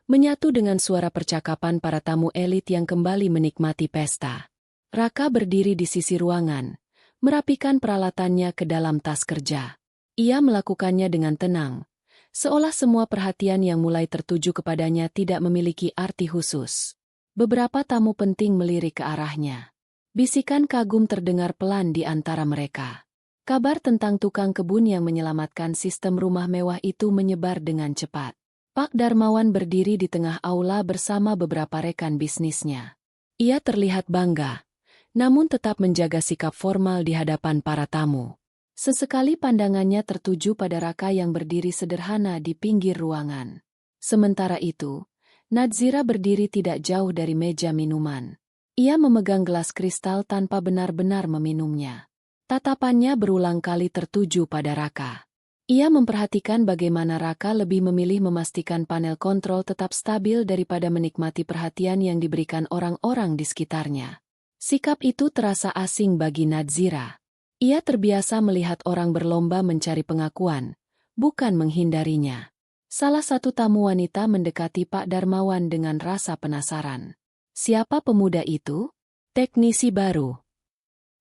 menyatu dengan suara percakapan para tamu elit yang kembali menikmati pesta. Raka berdiri di sisi ruangan, merapikan peralatannya ke dalam tas kerja. Ia melakukannya dengan tenang, seolah semua perhatian yang mulai tertuju kepadanya tidak memiliki arti khusus. Beberapa tamu penting melirik ke arahnya. Bisikan kagum terdengar pelan di antara mereka. Kabar tentang tukang kebun yang menyelamatkan sistem rumah mewah itu menyebar dengan cepat. Pak Darmawan berdiri di tengah aula bersama beberapa rekan bisnisnya. Ia terlihat bangga, namun tetap menjaga sikap formal di hadapan para tamu. Sesekali pandangannya tertuju pada Raka yang berdiri sederhana di pinggir ruangan. Sementara itu, Nadzira berdiri tidak jauh dari meja minuman. Ia memegang gelas kristal tanpa benar-benar meminumnya. Tatapannya berulang kali tertuju pada Raka. Ia memperhatikan bagaimana Raka lebih memilih memastikan panel kontrol tetap stabil daripada menikmati perhatian yang diberikan orang-orang di sekitarnya. Sikap itu terasa asing bagi Nadzira. Ia terbiasa melihat orang berlomba mencari pengakuan, bukan menghindarinya. Salah satu tamu wanita mendekati Pak Darmawan dengan rasa penasaran. Siapa pemuda itu? Teknisi baru.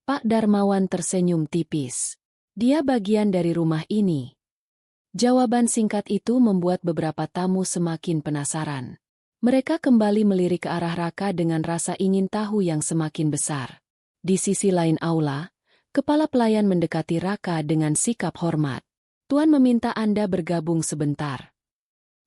Pak Darmawan tersenyum tipis. Dia bagian dari rumah ini. Jawaban singkat itu membuat beberapa tamu semakin penasaran. Mereka kembali melirik ke arah Raka dengan rasa ingin tahu yang semakin besar. Di sisi lain aula, kepala pelayan mendekati Raka dengan sikap hormat. Tuan meminta Anda bergabung sebentar.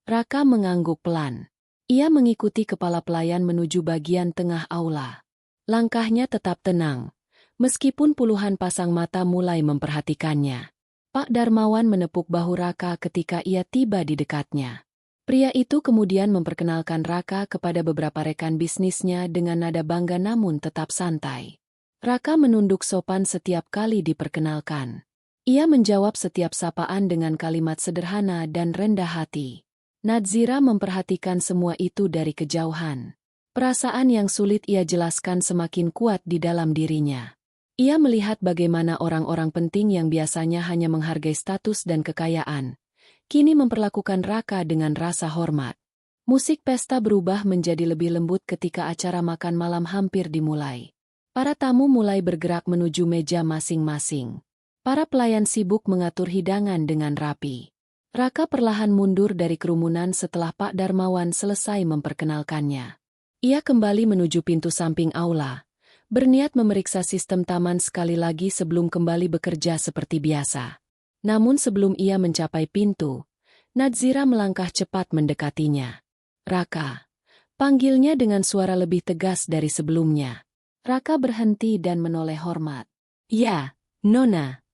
Raka mengangguk pelan. Ia mengikuti kepala pelayan menuju bagian tengah aula. Langkahnya tetap tenang, meskipun puluhan pasang mata mulai memperhatikannya. Pak Darmawan menepuk bahu Raka ketika ia tiba di dekatnya. Pria itu kemudian memperkenalkan Raka kepada beberapa rekan bisnisnya dengan nada bangga namun tetap santai. Raka menunduk sopan setiap kali diperkenalkan. Ia menjawab setiap sapaan dengan kalimat sederhana dan rendah hati. Nadzira memperhatikan semua itu dari kejauhan. Perasaan yang sulit ia jelaskan semakin kuat di dalam dirinya. Ia melihat bagaimana orang-orang penting yang biasanya hanya menghargai status dan kekayaan, kini memperlakukan Raka dengan rasa hormat. Musik pesta berubah menjadi lebih lembut ketika acara makan malam hampir dimulai. Para tamu mulai bergerak menuju meja masing-masing. Para pelayan sibuk mengatur hidangan dengan rapi. Raka perlahan mundur dari kerumunan setelah Pak Darmawan selesai memperkenalkannya. Ia kembali menuju pintu samping aula, berniat memeriksa sistem taman sekali lagi sebelum kembali bekerja seperti biasa. Namun sebelum ia mencapai pintu, Nadzira melangkah cepat mendekatinya. Raka, panggilnya dengan suara lebih tegas dari sebelumnya. Raka berhenti dan menoleh hormat. Ya, Nona.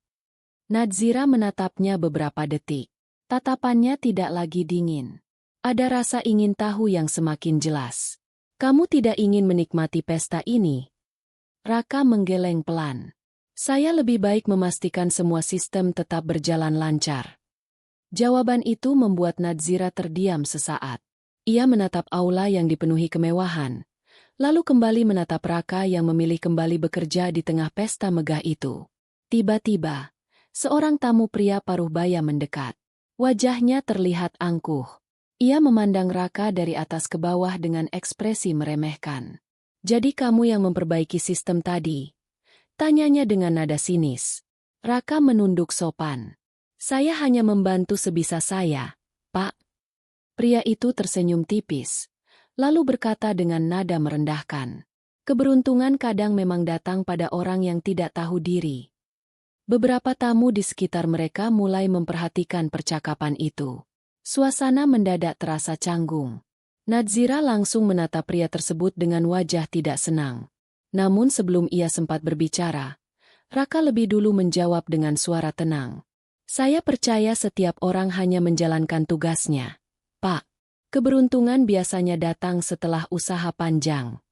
Nadzira menatapnya beberapa detik. Tatapannya tidak lagi dingin. Ada rasa ingin tahu yang semakin jelas. Kamu tidak ingin menikmati pesta ini? Raka menggeleng pelan. Saya lebih baik memastikan semua sistem tetap berjalan lancar. Jawaban itu membuat Nadzira terdiam sesaat. Ia menatap aula yang dipenuhi kemewahan, lalu kembali menatap Raka yang memilih kembali bekerja di tengah pesta megah itu. Tiba-tiba, seorang tamu pria paruh baya mendekat. Wajahnya terlihat angkuh. Ia memandang Raka dari atas ke bawah dengan ekspresi meremehkan. "Jadi kamu yang memperbaiki sistem tadi?" tanyanya dengan nada sinis. Raka menunduk sopan. "Saya hanya membantu sebisa saya, Pak." Pria itu tersenyum tipis, lalu berkata dengan nada merendahkan. Keberuntungan kadang memang datang pada orang yang tidak tahu diri. Beberapa tamu di sekitar mereka mulai memperhatikan percakapan itu. Suasana mendadak terasa canggung. Nadzira langsung menatap pria tersebut dengan wajah tidak senang. Namun sebelum ia sempat berbicara, Raka lebih dulu menjawab dengan suara tenang. "Saya percaya setiap orang hanya menjalankan tugasnya, Pak. Keberuntungan biasanya datang setelah usaha panjang."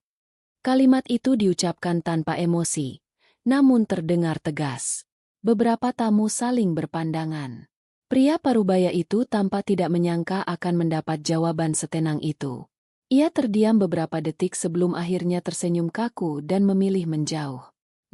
Kalimat itu diucapkan tanpa emosi, namun terdengar tegas. Beberapa tamu saling berpandangan. Pria parubaya itu tampak tidak menyangka akan mendapat jawaban setenang itu. Ia terdiam beberapa detik sebelum akhirnya tersenyum kaku dan memilih menjauh.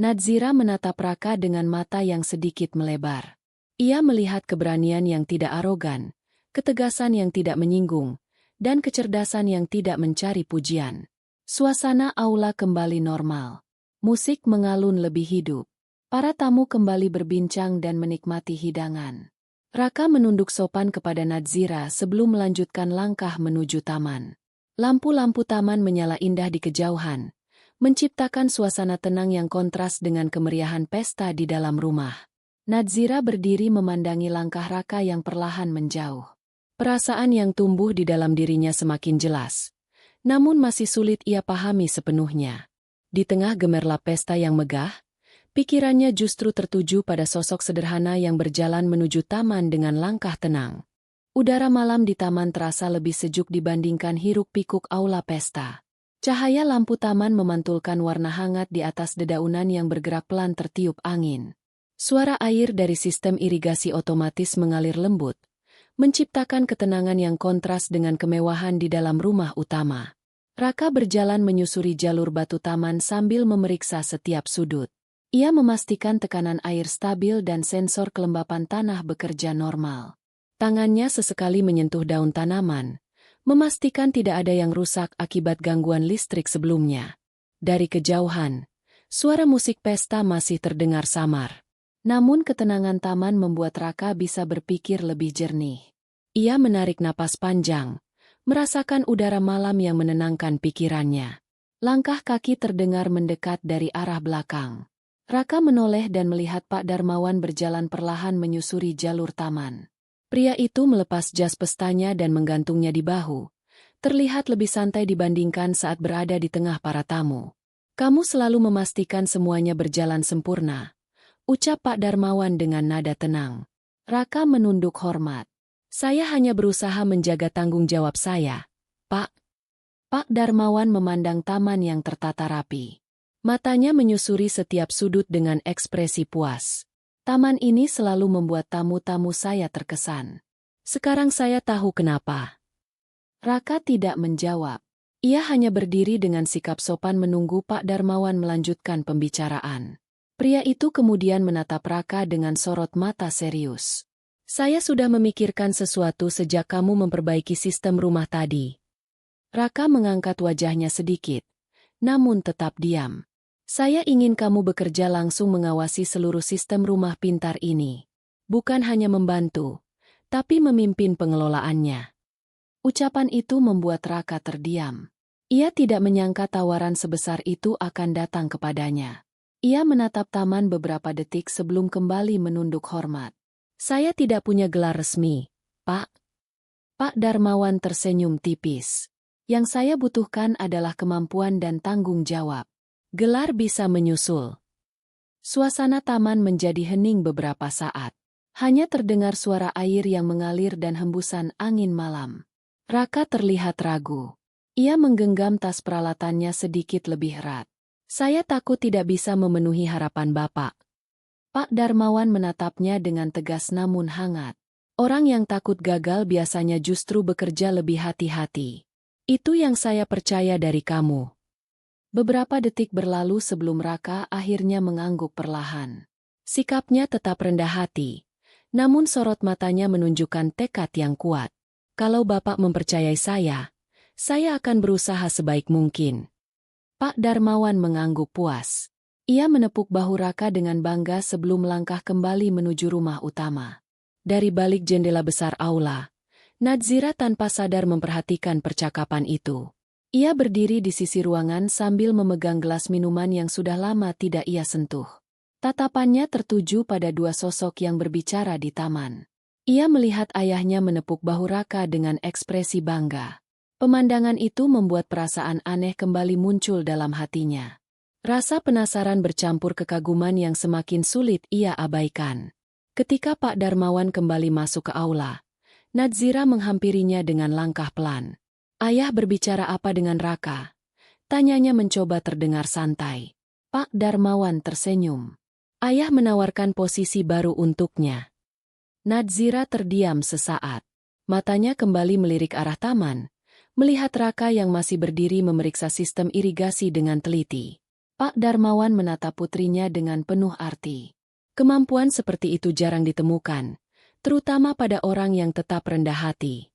Nadzira menatap Raka dengan mata yang sedikit melebar. Ia melihat keberanian yang tidak arogan, ketegasan yang tidak menyinggung, dan kecerdasan yang tidak mencari pujian. Suasana aula kembali normal. Musik mengalun lebih hidup. Para tamu kembali berbincang dan menikmati hidangan. Raka menunduk sopan kepada Nadzira sebelum melanjutkan langkah menuju taman. Lampu-lampu taman menyala indah di kejauhan, menciptakan suasana tenang yang kontras dengan kemeriahan pesta di dalam rumah. Nadzira berdiri memandangi langkah Raka yang perlahan menjauh. Perasaan yang tumbuh di dalam dirinya semakin jelas, namun masih sulit ia pahami sepenuhnya. Di tengah gemerlap pesta yang megah, pikirannya justru tertuju pada sosok sederhana yang berjalan menuju taman dengan langkah tenang. Udara malam di taman terasa lebih sejuk dibandingkan hiruk-pikuk aula pesta. Cahaya lampu taman memantulkan warna hangat di atas dedaunan yang bergerak pelan tertiup angin. Suara air dari sistem irigasi otomatis mengalir lembut, menciptakan ketenangan yang kontras dengan kemewahan di dalam rumah utama. Raka berjalan menyusuri jalur batu taman sambil memeriksa setiap sudut. Ia memastikan tekanan air stabil dan sensor kelembapan tanah bekerja normal. Tangannya sesekali menyentuh daun tanaman, memastikan tidak ada yang rusak akibat gangguan listrik sebelumnya. Dari kejauhan, suara musik pesta masih terdengar samar. Namun ketenangan taman membuat Raka bisa berpikir lebih jernih. Ia menarik napas panjang, merasakan udara malam yang menenangkan pikirannya. Langkah kaki terdengar mendekat dari arah belakang. Raka menoleh dan melihat Pak Darmawan berjalan perlahan menyusuri jalur taman. Pria itu melepas jas pestanya dan menggantungnya di bahu. Terlihat lebih santai dibandingkan saat berada di tengah para tamu. "Kamu selalu memastikan semuanya berjalan sempurna," ucap Pak Darmawan dengan nada tenang. Raka menunduk hormat. "Saya hanya berusaha menjaga tanggung jawab saya, Pak." Pak Darmawan memandang taman yang tertata rapi. Matanya menyusuri setiap sudut dengan ekspresi puas. "Taman ini selalu membuat tamu-tamu saya terkesan. Sekarang saya tahu kenapa." Raka tidak menjawab. Ia hanya berdiri dengan sikap sopan menunggu Pak Darmawan melanjutkan pembicaraan. Pria itu kemudian menatap Raka dengan sorot mata serius. "Saya sudah memikirkan sesuatu sejak kamu memperbaiki sistem rumah tadi." Raka mengangkat wajahnya sedikit, namun tetap diam. "Saya ingin kamu bekerja langsung mengawasi seluruh sistem rumah pintar ini. Bukan hanya membantu, tapi memimpin pengelolaannya." Ucapan itu membuat Raka terdiam. Ia tidak menyangka tawaran sebesar itu akan datang kepadanya. Ia menatap taman beberapa detik sebelum kembali menunduk hormat. "Saya tidak punya gelar resmi, Pak." Pak Darmawan tersenyum tipis. "Yang saya butuhkan adalah kemampuan dan tanggung jawab. Gelar bisa menyusul." Suasana taman menjadi hening beberapa saat. Hanya terdengar suara air yang mengalir dan hembusan angin malam. Raka terlihat ragu. Ia menggenggam tas peralatannya sedikit lebih erat. "Saya takut tidak bisa memenuhi harapan Bapak." Pak Darmawan menatapnya dengan tegas namun hangat. Orang yang takut gagal biasanya justru bekerja lebih hati-hati. Itu yang saya percaya dari kamu. Beberapa detik berlalu sebelum Raka akhirnya mengangguk perlahan. Sikapnya tetap rendah hati, namun sorot matanya menunjukkan tekad yang kuat. Kalau Bapak mempercayai saya akan berusaha sebaik mungkin. Pak Darmawan mengangguk puas. Ia menepuk bahu Raka dengan bangga sebelum melangkah kembali menuju rumah utama. Dari balik jendela besar aula, Nadzira tanpa sadar memperhatikan percakapan itu. Ia berdiri di sisi ruangan sambil memegang gelas minuman yang sudah lama tidak ia sentuh. Tatapannya tertuju pada dua sosok yang berbicara di taman. Ia melihat ayahnya menepuk bahu Raka dengan ekspresi bangga. Pemandangan itu membuat perasaan aneh kembali muncul dalam hatinya. Rasa penasaran bercampur kekaguman yang semakin sulit ia abaikan. Ketika Pak Darmawan kembali masuk ke aula, Nadzira menghampirinya dengan langkah pelan. Ayah berbicara apa dengan Raka? Tanyanya mencoba terdengar santai. Pak Darmawan tersenyum. Ayah menawarkan posisi baru untuknya. Nadzira terdiam sesaat. Matanya kembali melirik arah taman, melihat Raka yang masih berdiri memeriksa sistem irigasi dengan teliti. Pak Darmawan menatap putrinya dengan penuh arti. Kemampuan seperti itu jarang ditemukan, terutama pada orang yang tetap rendah hati.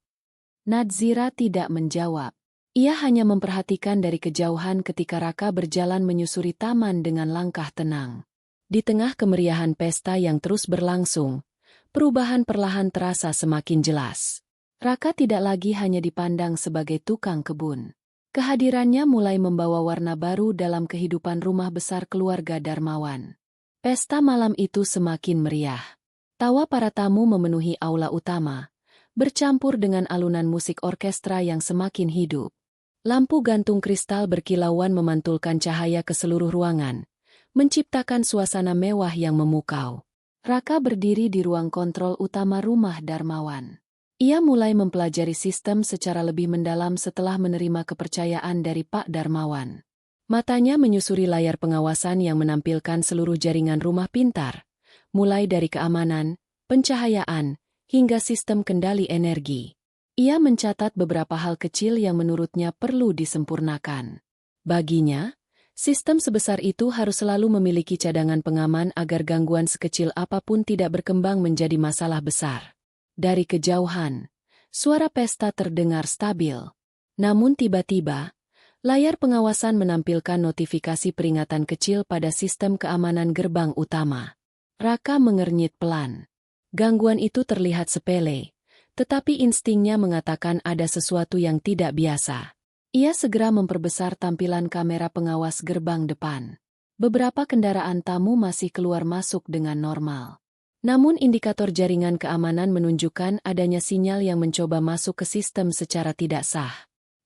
Nadzira tidak menjawab. Ia hanya memperhatikan dari kejauhan ketika Raka berjalan menyusuri taman dengan langkah tenang. Di tengah kemeriahan pesta yang terus berlangsung, perubahan perlahan terasa semakin jelas. Raka tidak lagi hanya dipandang sebagai tukang kebun. Kehadirannya mulai membawa warna baru dalam kehidupan rumah besar keluarga Darmawan. Pesta malam itu semakin meriah. Tawa para tamu memenuhi aula utama, bercampur dengan alunan musik orkestra yang semakin hidup. Lampu gantung kristal berkilauan memantulkan cahaya ke seluruh ruangan, menciptakan suasana mewah yang memukau. Raka berdiri di ruang kontrol utama rumah Darmawan. Ia mulai mempelajari sistem secara lebih mendalam setelah menerima kepercayaan dari Pak Darmawan. Matanya menyusuri layar pengawasan yang menampilkan seluruh jaringan rumah pintar, mulai dari keamanan, pencahayaan, hingga sistem kendali energi. Ia mencatat beberapa hal kecil yang menurutnya perlu disempurnakan. Baginya, sistem sebesar itu harus selalu memiliki cadangan pengaman agar gangguan sekecil apapun tidak berkembang menjadi masalah besar. Dari kejauhan, suara pesta terdengar stabil. Namun tiba-tiba, layar pengawasan menampilkan notifikasi peringatan kecil pada sistem keamanan gerbang utama. Raka mengernyit pelan. Gangguan itu terlihat sepele, tetapi instingnya mengatakan ada sesuatu yang tidak biasa. Ia segera memperbesar tampilan kamera pengawas gerbang depan. Beberapa kendaraan tamu masih keluar masuk dengan normal. Namun indikator jaringan keamanan menunjukkan adanya sinyal yang mencoba masuk ke sistem secara tidak sah.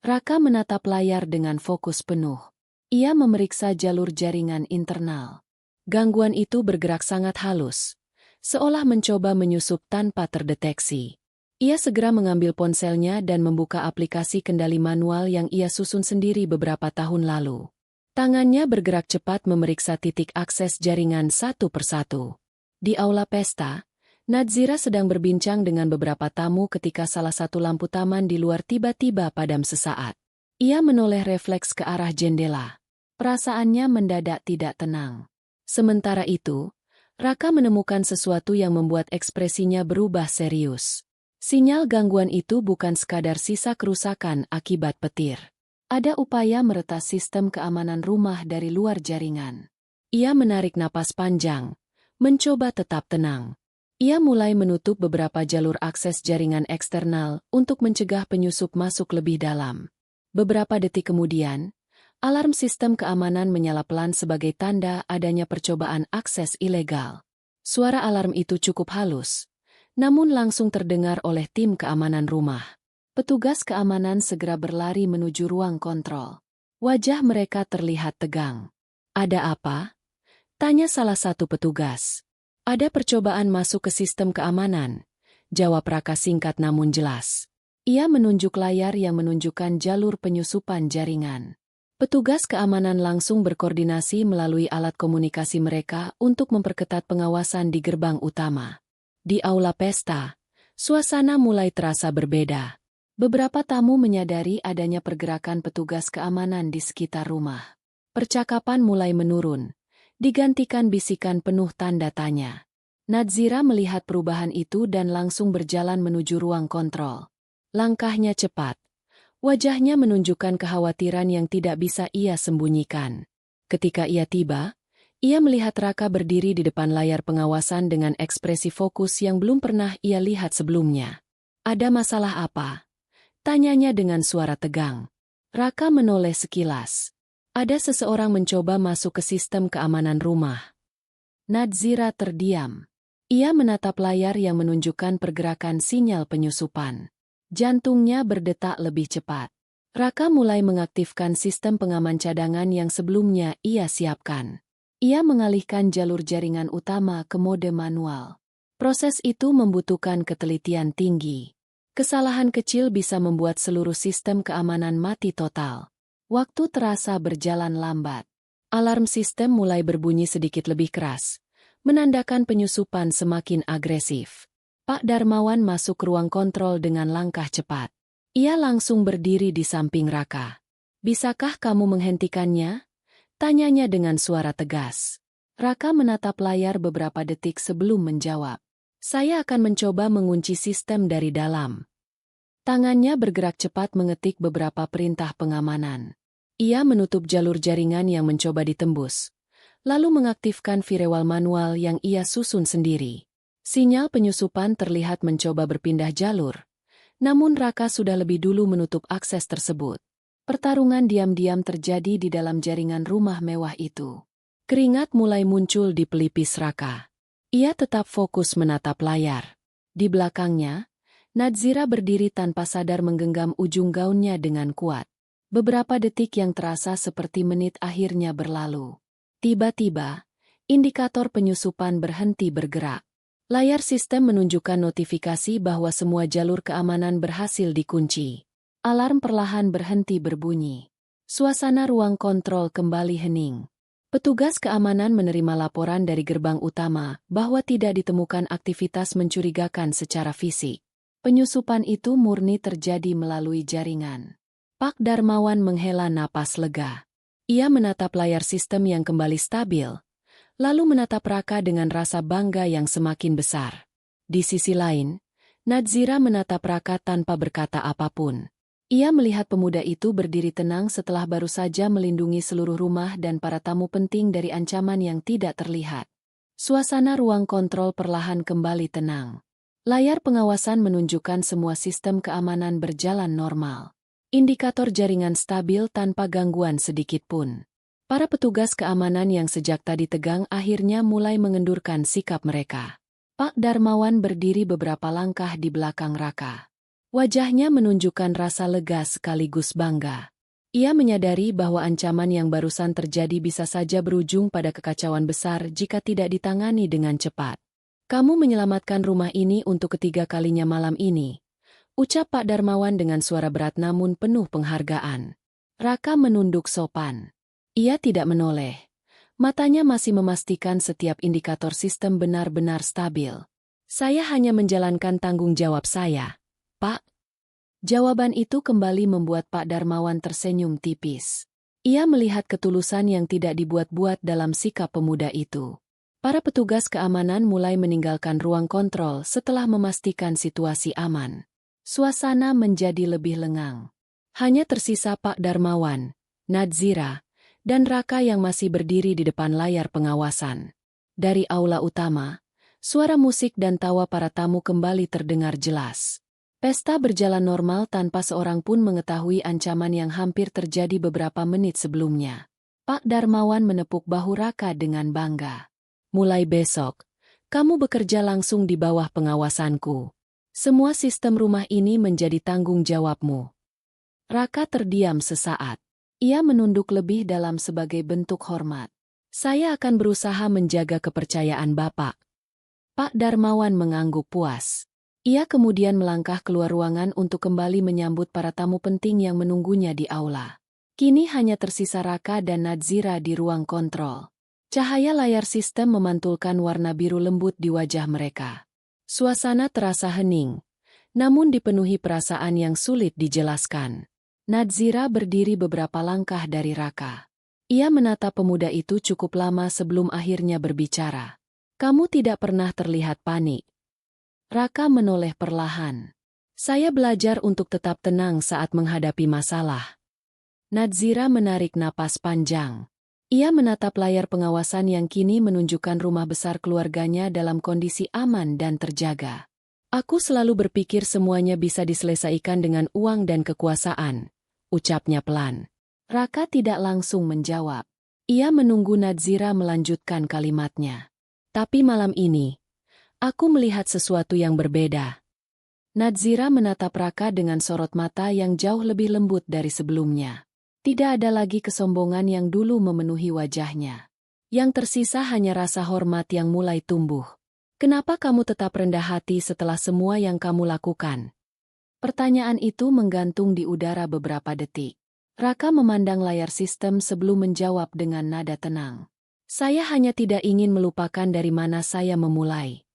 Raka menatap layar dengan fokus penuh. Ia memeriksa jalur jaringan internal. Gangguan itu bergerak sangat halus, seolah mencoba menyusup tanpa terdeteksi. Ia segera mengambil ponselnya dan membuka aplikasi kendali manual yang ia susun sendiri beberapa tahun lalu. Tangannya bergerak cepat memeriksa titik akses jaringan satu persatu. Di aula pesta, Nadzira sedang berbincang dengan beberapa tamu ketika salah satu lampu taman di luar tiba-tiba padam sesaat. Ia menoleh refleks ke arah jendela. Perasaannya mendadak tidak tenang. Sementara itu, Raka menemukan sesuatu yang membuat ekspresinya berubah serius. Sinyal gangguan itu bukan sekadar sisa kerusakan akibat petir. Ada upaya meretas sistem keamanan rumah dari luar jaringan. Ia menarik napas panjang, mencoba tetap tenang. Ia mulai menutup beberapa jalur akses jaringan eksternal untuk mencegah penyusup masuk lebih dalam. Beberapa detik kemudian, alarm sistem keamanan menyala pelan sebagai tanda adanya percobaan akses ilegal. Suara alarm itu cukup halus, namun langsung terdengar oleh tim keamanan rumah. Petugas keamanan segera berlari menuju ruang kontrol. Wajah mereka terlihat tegang. "Ada apa?" tanya salah satu petugas. "Ada percobaan masuk ke sistem keamanan," jawab Raka singkat namun jelas. Ia menunjuk layar yang menunjukkan jalur penyusupan jaringan. Petugas keamanan langsung berkoordinasi melalui alat komunikasi mereka untuk memperketat pengawasan di gerbang utama. Di aula pesta, suasana mulai terasa berbeda. Beberapa tamu menyadari adanya pergerakan petugas keamanan di sekitar rumah. Percakapan mulai menurun, digantikan bisikan penuh tanda tanya. Nadzira melihat perubahan itu dan langsung berjalan menuju ruang kontrol. Langkahnya cepat. Wajahnya menunjukkan kekhawatiran yang tidak bisa ia sembunyikan. Ketika ia tiba, ia melihat Raka berdiri di depan layar pengawasan dengan ekspresi fokus yang belum pernah ia lihat sebelumnya. "Ada masalah apa?" tanyanya dengan suara tegang. Raka menoleh sekilas. Ada seseorang mencoba masuk ke sistem keamanan rumah. Nadzira terdiam. Ia menatap layar yang menunjukkan pergerakan sinyal penyusupan. Jantungnya berdetak lebih cepat. Raka mulai mengaktifkan sistem pengaman cadangan yang sebelumnya ia siapkan. Ia mengalihkan jalur jaringan utama ke mode manual. Proses itu membutuhkan ketelitian tinggi. Kesalahan kecil bisa membuat seluruh sistem keamanan mati total. Waktu terasa berjalan lambat. Alarm sistem mulai berbunyi sedikit lebih keras, menandakan penyusupan semakin agresif. Pak Darmawan masuk ke ruang kontrol dengan langkah cepat. Ia langsung berdiri di samping Raka. "Bisakah kamu menghentikannya?" tanyanya dengan suara tegas. Raka menatap layar beberapa detik sebelum menjawab. "Saya akan mencoba mengunci sistem dari dalam." Tangannya bergerak cepat mengetik beberapa perintah pengamanan. Ia menutup jalur jaringan yang mencoba ditembus, lalu mengaktifkan firewall manual yang ia susun sendiri. Sinyal penyusupan terlihat mencoba berpindah jalur, namun Raka sudah lebih dulu menutup akses tersebut. Pertarungan diam-diam terjadi di dalam jaringan rumah mewah itu. Keringat mulai muncul di pelipis Raka. Ia tetap fokus menatap layar. Di belakangnya, Nadzira berdiri tanpa sadar menggenggam ujung gaunnya dengan kuat. Beberapa detik yang terasa seperti menit akhirnya berlalu. Tiba-tiba, indikator penyusupan berhenti bergerak. Layar sistem menunjukkan notifikasi bahwa semua jalur keamanan berhasil dikunci. Alarm perlahan berhenti berbunyi. Suasana ruang kontrol kembali hening. Petugas keamanan menerima laporan dari gerbang utama bahwa tidak ditemukan aktivitas mencurigakan secara fisik. Penyusupan itu murni terjadi melalui jaringan. Pak Darmawan menghela napas lega. Ia menatap layar sistem yang kembali stabil, lalu menatap Raka dengan rasa bangga yang semakin besar. Di sisi lain, Nadzira menatap Raka tanpa berkata apapun. Ia melihat pemuda itu berdiri tenang setelah baru saja melindungi seluruh rumah dan para tamu penting dari ancaman yang tidak terlihat. Suasana ruang kontrol perlahan kembali tenang. Layar pengawasan menunjukkan semua sistem keamanan berjalan normal. Indikator jaringan stabil tanpa gangguan sedikit pun. Para petugas keamanan yang sejak tadi tegang akhirnya mulai mengendurkan sikap mereka. Pak Darmawan berdiri beberapa langkah di belakang Raka. Wajahnya menunjukkan rasa lega sekaligus bangga. Ia menyadari bahwa ancaman yang barusan terjadi bisa saja berujung pada kekacauan besar jika tidak ditangani dengan cepat. "Kamu menyelamatkan rumah ini untuk ketiga kalinya malam ini," ucap Pak Darmawan dengan suara berat namun penuh penghargaan. Raka menunduk sopan. Ia tidak menoleh. Matanya masih memastikan setiap indikator sistem benar-benar stabil. "Saya hanya menjalankan tanggung jawab saya, Pak." Jawaban itu kembali membuat Pak Darmawan tersenyum tipis. Ia melihat ketulusan yang tidak dibuat-buat dalam sikap pemuda itu. Para petugas keamanan mulai meninggalkan ruang kontrol setelah memastikan situasi aman. Suasana menjadi lebih lengang. Hanya tersisa Pak Darmawan, Nadzira, dan Raka yang masih berdiri di depan layar pengawasan. Dari aula utama, suara musik dan tawa para tamu kembali terdengar jelas. Pesta berjalan normal tanpa seorang pun mengetahui ancaman yang hampir terjadi beberapa menit sebelumnya. Pak Darmawan menepuk bahu Raka dengan bangga. "Mulai besok, kamu bekerja langsung di bawah pengawasanku. Semua sistem rumah ini menjadi tanggung jawabmu." Raka terdiam sesaat. Ia menunduk lebih dalam sebagai bentuk hormat. "Saya akan berusaha menjaga kepercayaan Bapak." Pak Darmawan mengangguk puas. Ia kemudian melangkah keluar ruangan untuk kembali menyambut para tamu penting yang menunggunya di aula. Kini hanya tersisa Raka dan Nadzira di ruang kontrol. Cahaya layar sistem memantulkan warna biru lembut di wajah mereka. Suasana terasa hening, namun dipenuhi perasaan yang sulit dijelaskan. Nadzira berdiri beberapa langkah dari Raka. Ia menatap pemuda itu cukup lama sebelum akhirnya berbicara. Kamu tidak pernah terlihat panik. Raka menoleh perlahan. Saya belajar untuk tetap tenang saat menghadapi masalah. Nadzira menarik napas panjang. Ia menatap layar pengawasan yang kini menunjukkan rumah besar keluarganya dalam kondisi aman dan terjaga. Aku selalu berpikir semuanya bisa diselesaikan dengan uang dan kekuasaan, ucapnya pelan. Raka tidak langsung menjawab. Ia menunggu Nadzira melanjutkan kalimatnya. Tapi malam ini, aku melihat sesuatu yang berbeda. Nadzira menatap Raka dengan sorot mata yang jauh lebih lembut dari sebelumnya. Tidak ada lagi kesombongan yang dulu memenuhi wajahnya. Yang tersisa hanya rasa hormat yang mulai tumbuh. Kenapa kamu tetap rendah hati setelah semua yang kamu lakukan? Pertanyaan itu menggantung di udara beberapa detik. Raka memandang layar sistem sebelum menjawab dengan nada tenang. Saya hanya tidak ingin melupakan dari mana saya memulai.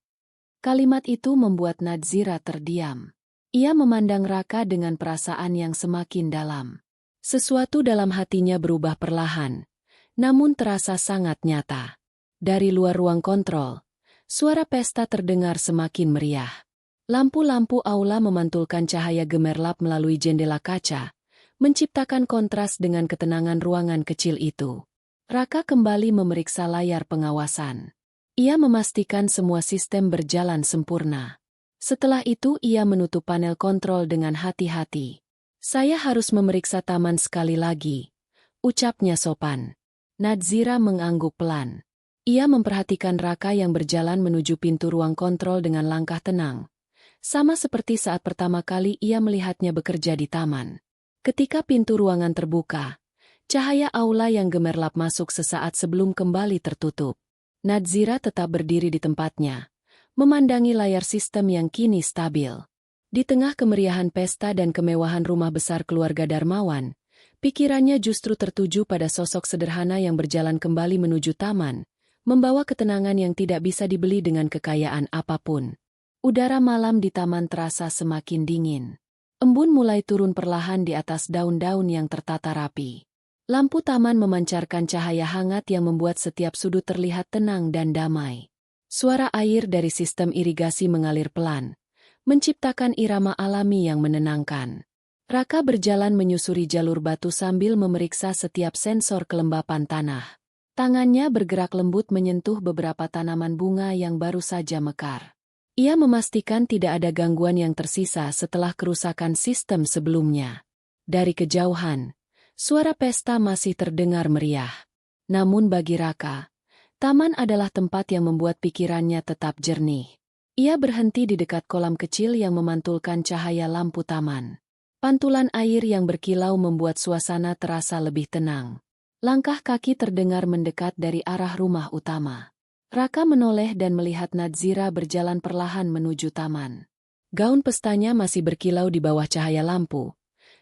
Kalimat itu membuat Nadzira terdiam. Ia memandang Raka dengan perasaan yang semakin dalam. Sesuatu dalam hatinya berubah perlahan, namun terasa sangat nyata. Dari luar ruang kontrol, suara pesta terdengar semakin meriah. Lampu-lampu aula memantulkan cahaya gemerlap melalui jendela kaca, menciptakan kontras dengan ketenangan ruangan kecil itu. Raka kembali memeriksa layar pengawasan. Ia memastikan semua sistem berjalan sempurna. Setelah itu ia menutup panel kontrol dengan hati-hati. Saya harus memeriksa taman sekali lagi, ucapnya sopan. Nadzira mengangguk pelan. Ia memperhatikan Raka yang berjalan menuju pintu ruang kontrol dengan langkah tenang. Sama seperti saat pertama kali ia melihatnya bekerja di taman. Ketika pintu ruangan terbuka, cahaya aula yang gemerlap masuk sesaat sebelum kembali tertutup. Nadzira tetap berdiri di tempatnya, memandangi layar sistem yang kini stabil. Di tengah kemeriahan pesta dan kemewahan rumah besar keluarga Darmawan, pikirannya justru tertuju pada sosok sederhana yang berjalan kembali menuju taman, membawa ketenangan yang tidak bisa dibeli dengan kekayaan apapun. Udara malam di taman terasa semakin dingin. Embun mulai turun perlahan di atas daun-daun yang tertata rapi. Lampu taman memancarkan cahaya hangat yang membuat setiap sudut terlihat tenang dan damai. Suara air dari sistem irigasi mengalir pelan, menciptakan irama alami yang menenangkan. Raka berjalan menyusuri jalur batu sambil memeriksa setiap sensor kelembapan tanah. Tangannya bergerak lembut menyentuh beberapa tanaman bunga yang baru saja mekar. Ia memastikan tidak ada gangguan yang tersisa setelah kerusakan sistem sebelumnya. Dari kejauhan, suara pesta masih terdengar meriah. Namun bagi Raka, taman adalah tempat yang membuat pikirannya tetap jernih. Ia berhenti di dekat kolam kecil yang memantulkan cahaya lampu taman. Pantulan air yang berkilau membuat suasana terasa lebih tenang. Langkah kaki terdengar mendekat dari arah rumah utama. Raka menoleh dan melihat Nadzira berjalan perlahan menuju taman. Gaun pestanya masih berkilau di bawah cahaya lampu,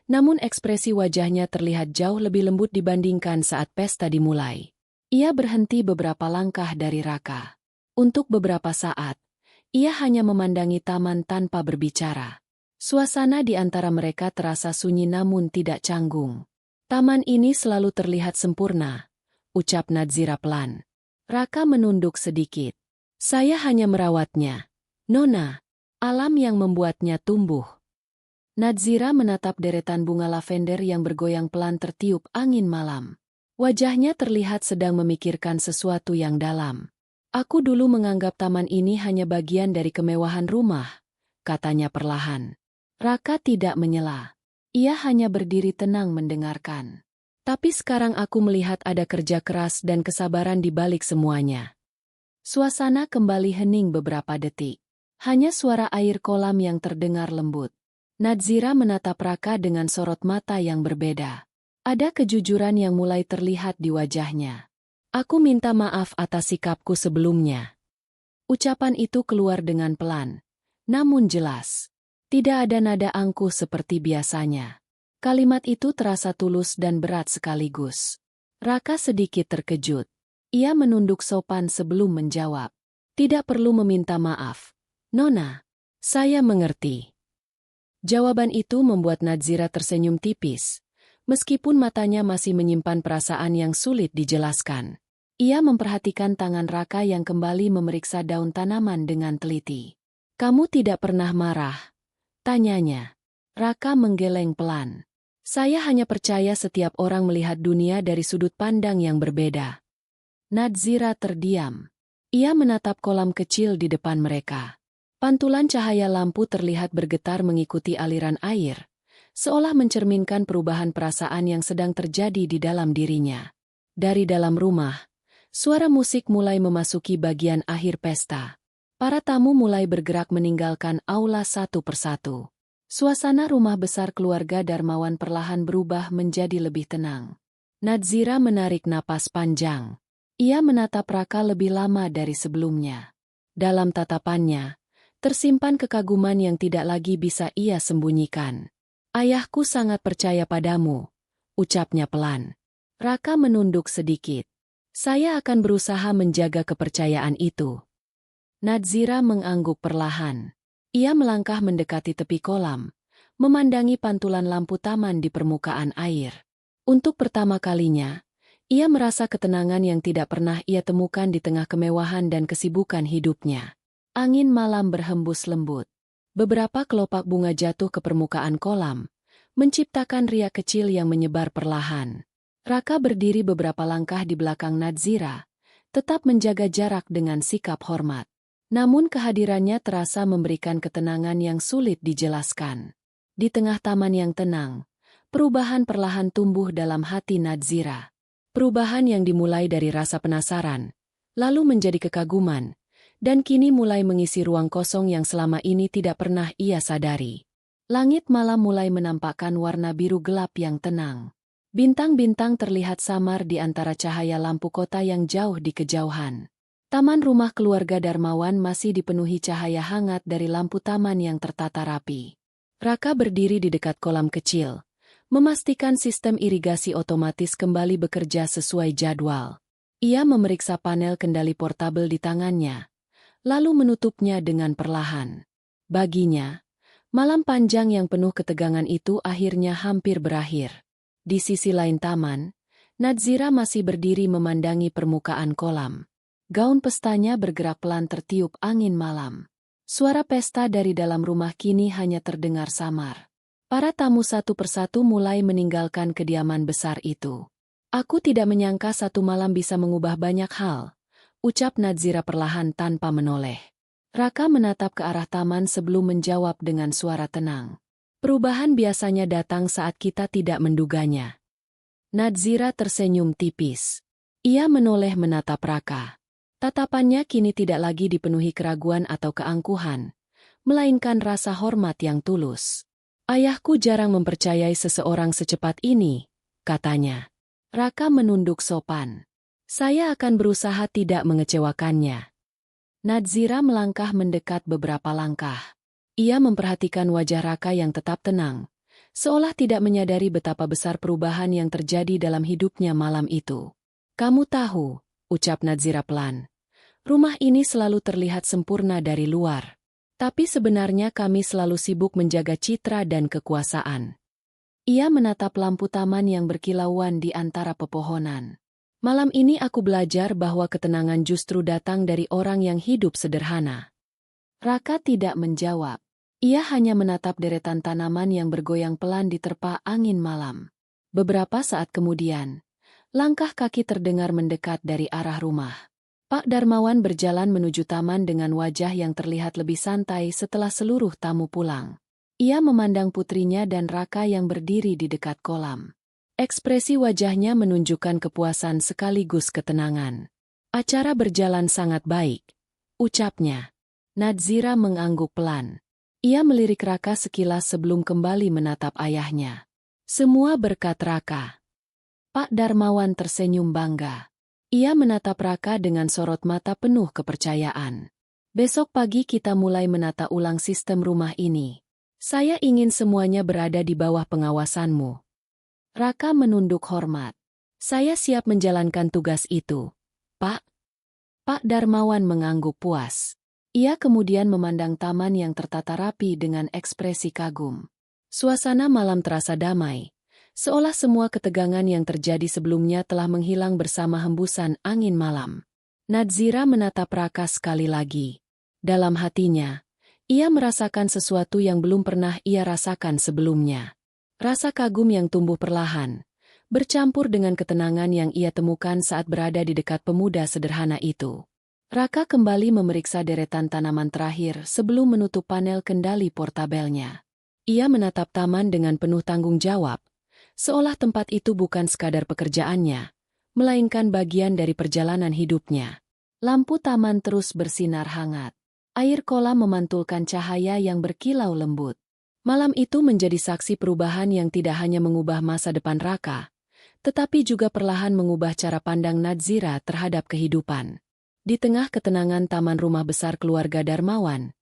namun ekspresi wajahnya terlihat jauh lebih lembut dibandingkan saat pesta dimulai. Ia berhenti beberapa langkah dari Raka. Untuk beberapa saat, ia hanya memandangi taman tanpa berbicara. Suasana di antara mereka terasa sunyi namun tidak canggung. Taman ini selalu terlihat sempurna, ucap Nadzira pelan. Raka menunduk sedikit. Saya hanya merawatnya. Nona, alam yang membuatnya tumbuh. Nadzira menatap deretan bunga lavender yang bergoyang pelan tertiup angin malam. Wajahnya terlihat sedang memikirkan sesuatu yang dalam. Aku dulu menganggap taman ini hanya bagian dari kemewahan rumah, katanya perlahan. Raka tidak menyela. Ia hanya berdiri tenang mendengarkan. Tapi sekarang aku melihat ada kerja keras dan kesabaran di balik semuanya. Suasana kembali hening beberapa detik. Hanya suara air kolam yang terdengar lembut. Nadzira menatap Raka dengan sorot mata yang berbeda. Ada kejujuran yang mulai terlihat di wajahnya. Aku minta maaf atas sikapku sebelumnya. Ucapan itu keluar dengan pelan, namun jelas. Tidak ada nada angkuh seperti biasanya. Kalimat itu terasa tulus dan berat sekaligus. Raka sedikit terkejut. Ia menunduk sopan sebelum menjawab. Tidak perlu meminta maaf. Nona, saya mengerti. Jawaban itu membuat Nadzira tersenyum tipis, meskipun matanya masih menyimpan perasaan yang sulit dijelaskan. Ia memperhatikan tangan Raka yang kembali memeriksa daun tanaman dengan teliti. "Kamu tidak pernah marah?" tanyanya. Raka menggeleng pelan. "Saya hanya percaya setiap orang melihat dunia dari sudut pandang yang berbeda." Nadzira terdiam. Ia menatap kolam kecil di depan mereka. Pantulan cahaya lampu terlihat bergetar mengikuti aliran air, seolah mencerminkan perubahan perasaan yang sedang terjadi di dalam dirinya. Dari dalam rumah, suara musik mulai memasuki bagian akhir pesta. Para tamu mulai bergerak meninggalkan aula satu persatu. Suasana rumah besar keluarga Darmawan perlahan berubah menjadi lebih tenang. Nadzira menarik napas panjang. Ia menatap Raka lebih lama dari sebelumnya. Dalam tatapannya, tersimpan kekaguman yang tidak lagi bisa ia sembunyikan. "Ayahku sangat percaya padamu," ucapnya pelan. Raka menunduk sedikit. "Saya akan berusaha menjaga kepercayaan itu." Nadzira mengangguk perlahan. Ia melangkah mendekati tepi kolam, memandangi pantulan lampu taman di permukaan air. Untuk pertama kalinya, ia merasa ketenangan yang tidak pernah ia temukan di tengah kemewahan dan kesibukan hidupnya. Angin malam berhembus lembut. Beberapa kelopak bunga jatuh ke permukaan kolam, menciptakan riak kecil yang menyebar perlahan. Raka berdiri beberapa langkah di belakang Nadzira, tetap menjaga jarak dengan sikap hormat. Namun kehadirannya terasa memberikan ketenangan yang sulit dijelaskan. Di tengah taman yang tenang, perubahan perlahan tumbuh dalam hati Nadzira. Perubahan yang dimulai dari rasa penasaran, lalu menjadi kekaguman, dan kini mulai mengisi ruang kosong yang selama ini tidak pernah ia sadari. Langit malam mulai menampakkan warna biru gelap yang tenang. Bintang-bintang terlihat samar di antara cahaya lampu kota yang jauh di kejauhan. Taman rumah keluarga Darmawan masih dipenuhi cahaya hangat dari lampu taman yang tertata rapi. Raka berdiri di dekat kolam kecil, memastikan sistem irigasi otomatis kembali bekerja sesuai jadwal. Ia memeriksa panel kendali portabel di tangannya, lalu menutupnya dengan perlahan. Baginya, malam panjang yang penuh ketegangan itu akhirnya hampir berakhir. Di sisi lain taman, Nadzira masih berdiri memandangi permukaan kolam. Gaun pestanya bergerak pelan tertiup angin malam. Suara pesta dari dalam rumah kini hanya terdengar samar. Para tamu satu persatu mulai meninggalkan kediaman besar itu. "Aku tidak menyangka satu malam bisa mengubah banyak hal," ucap Nadzira perlahan tanpa menoleh. Raka menatap ke arah taman sebelum menjawab dengan suara tenang. "Perubahan biasanya datang saat kita tidak menduganya." Nadzira tersenyum tipis. Ia menoleh menatap Raka. Tatapannya kini tidak lagi dipenuhi keraguan atau keangkuhan, melainkan rasa hormat yang tulus. "Ayahku jarang mempercayai seseorang secepat ini," katanya. Raka menunduk sopan. "Saya akan berusaha tidak mengecewakannya." Nadzira melangkah mendekat beberapa langkah. Ia memperhatikan wajah Raka yang tetap tenang, seolah tidak menyadari betapa besar perubahan yang terjadi dalam hidupnya malam itu. "Kamu tahu," ucap Nadzira pelan, "rumah ini selalu terlihat sempurna dari luar. Tapi sebenarnya kami selalu sibuk menjaga citra dan kekuasaan." Ia menatap lampu taman yang berkilauan di antara pepohonan. "Malam ini aku belajar bahwa ketenangan justru datang dari orang yang hidup sederhana." Raka tidak menjawab. Ia hanya menatap deretan tanaman yang bergoyang pelan diterpa angin malam. Beberapa saat kemudian, langkah kaki terdengar mendekat dari arah rumah. Pak Darmawan berjalan menuju taman dengan wajah yang terlihat lebih santai setelah seluruh tamu pulang. Ia memandang putrinya dan Raka yang berdiri di dekat kolam. Ekspresi wajahnya menunjukkan kepuasan sekaligus ketenangan. "Acara berjalan sangat baik," ucapnya. Nadzira mengangguk pelan. Ia melirik Raka sekilas sebelum kembali menatap ayahnya. "Semua berkat Raka." Pak Darmawan tersenyum bangga. Ia menatap Raka dengan sorot mata penuh kepercayaan. "Besok pagi kita mulai menata ulang sistem rumah ini. Saya ingin semuanya berada di bawah pengawasanmu." Raka menunduk hormat. "Saya siap menjalankan tugas itu, Pak." Pak Darmawan mengangguk puas. Ia kemudian memandang taman yang tertata rapi dengan ekspresi kagum. Suasana malam terasa damai, seolah semua ketegangan yang terjadi sebelumnya telah menghilang bersama hembusan angin malam. Nadzira menatap Raka sekali lagi. Dalam hatinya, ia merasakan sesuatu yang belum pernah ia rasakan sebelumnya. Rasa kagum yang tumbuh perlahan, bercampur dengan ketenangan yang ia temukan saat berada di dekat pemuda sederhana itu. Raka kembali memeriksa deretan tanaman terakhir sebelum menutup panel kendali portabelnya. Ia menatap taman dengan penuh tanggung jawab, seolah tempat itu bukan sekadar pekerjaannya, melainkan bagian dari perjalanan hidupnya. Lampu taman terus bersinar hangat. Air kolam memantulkan cahaya yang berkilau lembut. Malam itu menjadi saksi perubahan yang tidak hanya mengubah masa depan Raka, tetapi juga perlahan mengubah cara pandang Nadzira terhadap kehidupan. Di tengah ketenangan taman rumah besar keluarga Darmawan,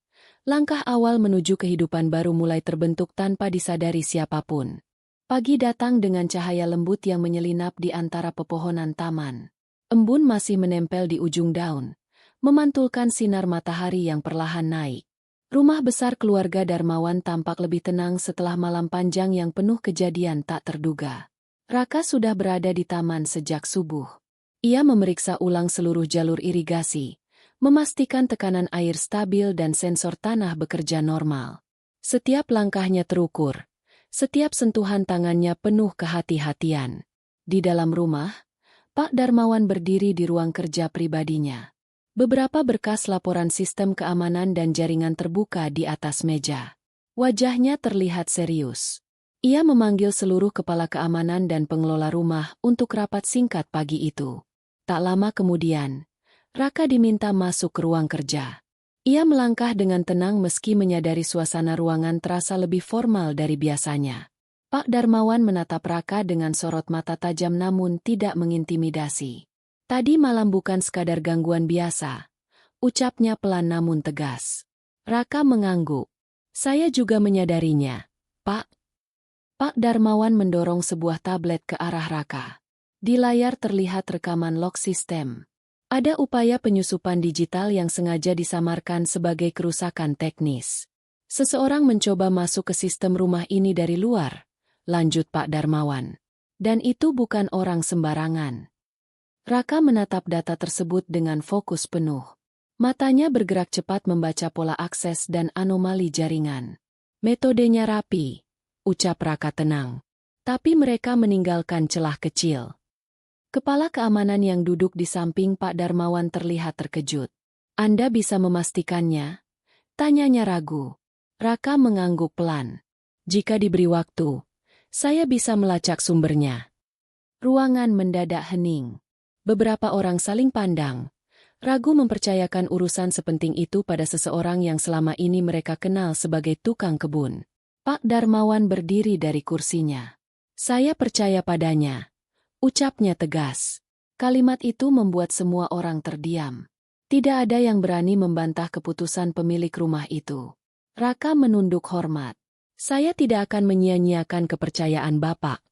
langkah awal menuju kehidupan baru mulai terbentuk tanpa disadari siapapun. Pagi datang dengan cahaya lembut yang menyelinap di antara pepohonan taman. Embun masih menempel di ujung daun, memantulkan sinar matahari yang perlahan naik. Rumah besar keluarga Darmawan tampak lebih tenang setelah malam panjang yang penuh kejadian tak terduga. Raka sudah berada di taman sejak subuh. Ia memeriksa ulang seluruh jalur irigasi, memastikan tekanan air stabil dan sensor tanah bekerja normal. Setiap langkahnya terukur, setiap sentuhan tangannya penuh kehati-hatian. Di dalam rumah, Pak Darmawan berdiri di ruang kerja pribadinya. Beberapa berkas laporan sistem keamanan dan jaringan terbuka di atas meja. Wajahnya terlihat serius. Ia memanggil seluruh kepala keamanan dan pengelola rumah untuk rapat singkat pagi itu. Tak lama kemudian, Raka diminta masuk ke ruang kerja. Ia melangkah dengan tenang meski menyadari suasana ruangan terasa lebih formal dari biasanya. Pak Darmawan menatap Raka dengan sorot mata tajam namun tidak mengintimidasi. Tadi malam bukan sekadar gangguan biasa, ucapnya pelan namun tegas. Raka mengangguk. Saya juga menyadarinya, Pak. Pak Darmawan mendorong sebuah tablet ke arah Raka. Di layar terlihat rekaman log sistem. Ada upaya penyusupan digital yang sengaja disamarkan sebagai kerusakan teknis. Seseorang mencoba masuk ke sistem rumah ini dari luar, lanjut Pak Darmawan. Dan itu bukan orang sembarangan. Raka menatap data tersebut dengan fokus penuh. Matanya bergerak cepat membaca pola akses dan anomali jaringan. Metodenya rapi, ucap Raka tenang. Tapi mereka meninggalkan celah kecil. Kepala keamanan yang duduk di samping Pak Darmawan terlihat terkejut. Anda bisa memastikannya? Tanyanya ragu. Raka mengangguk pelan. Jika diberi waktu, saya bisa melacak sumbernya. Ruangan mendadak hening. Beberapa orang saling pandang, ragu mempercayakan urusan sepenting itu pada seseorang yang selama ini mereka kenal sebagai tukang kebun. Pak Darmawan berdiri dari kursinya. Saya percaya padanya, ucapnya tegas. Kalimat itu membuat semua orang terdiam. Tidak ada yang berani membantah keputusan pemilik rumah itu. Raka menunduk hormat. Saya tidak akan menyia-nyiakan kepercayaan Bapak.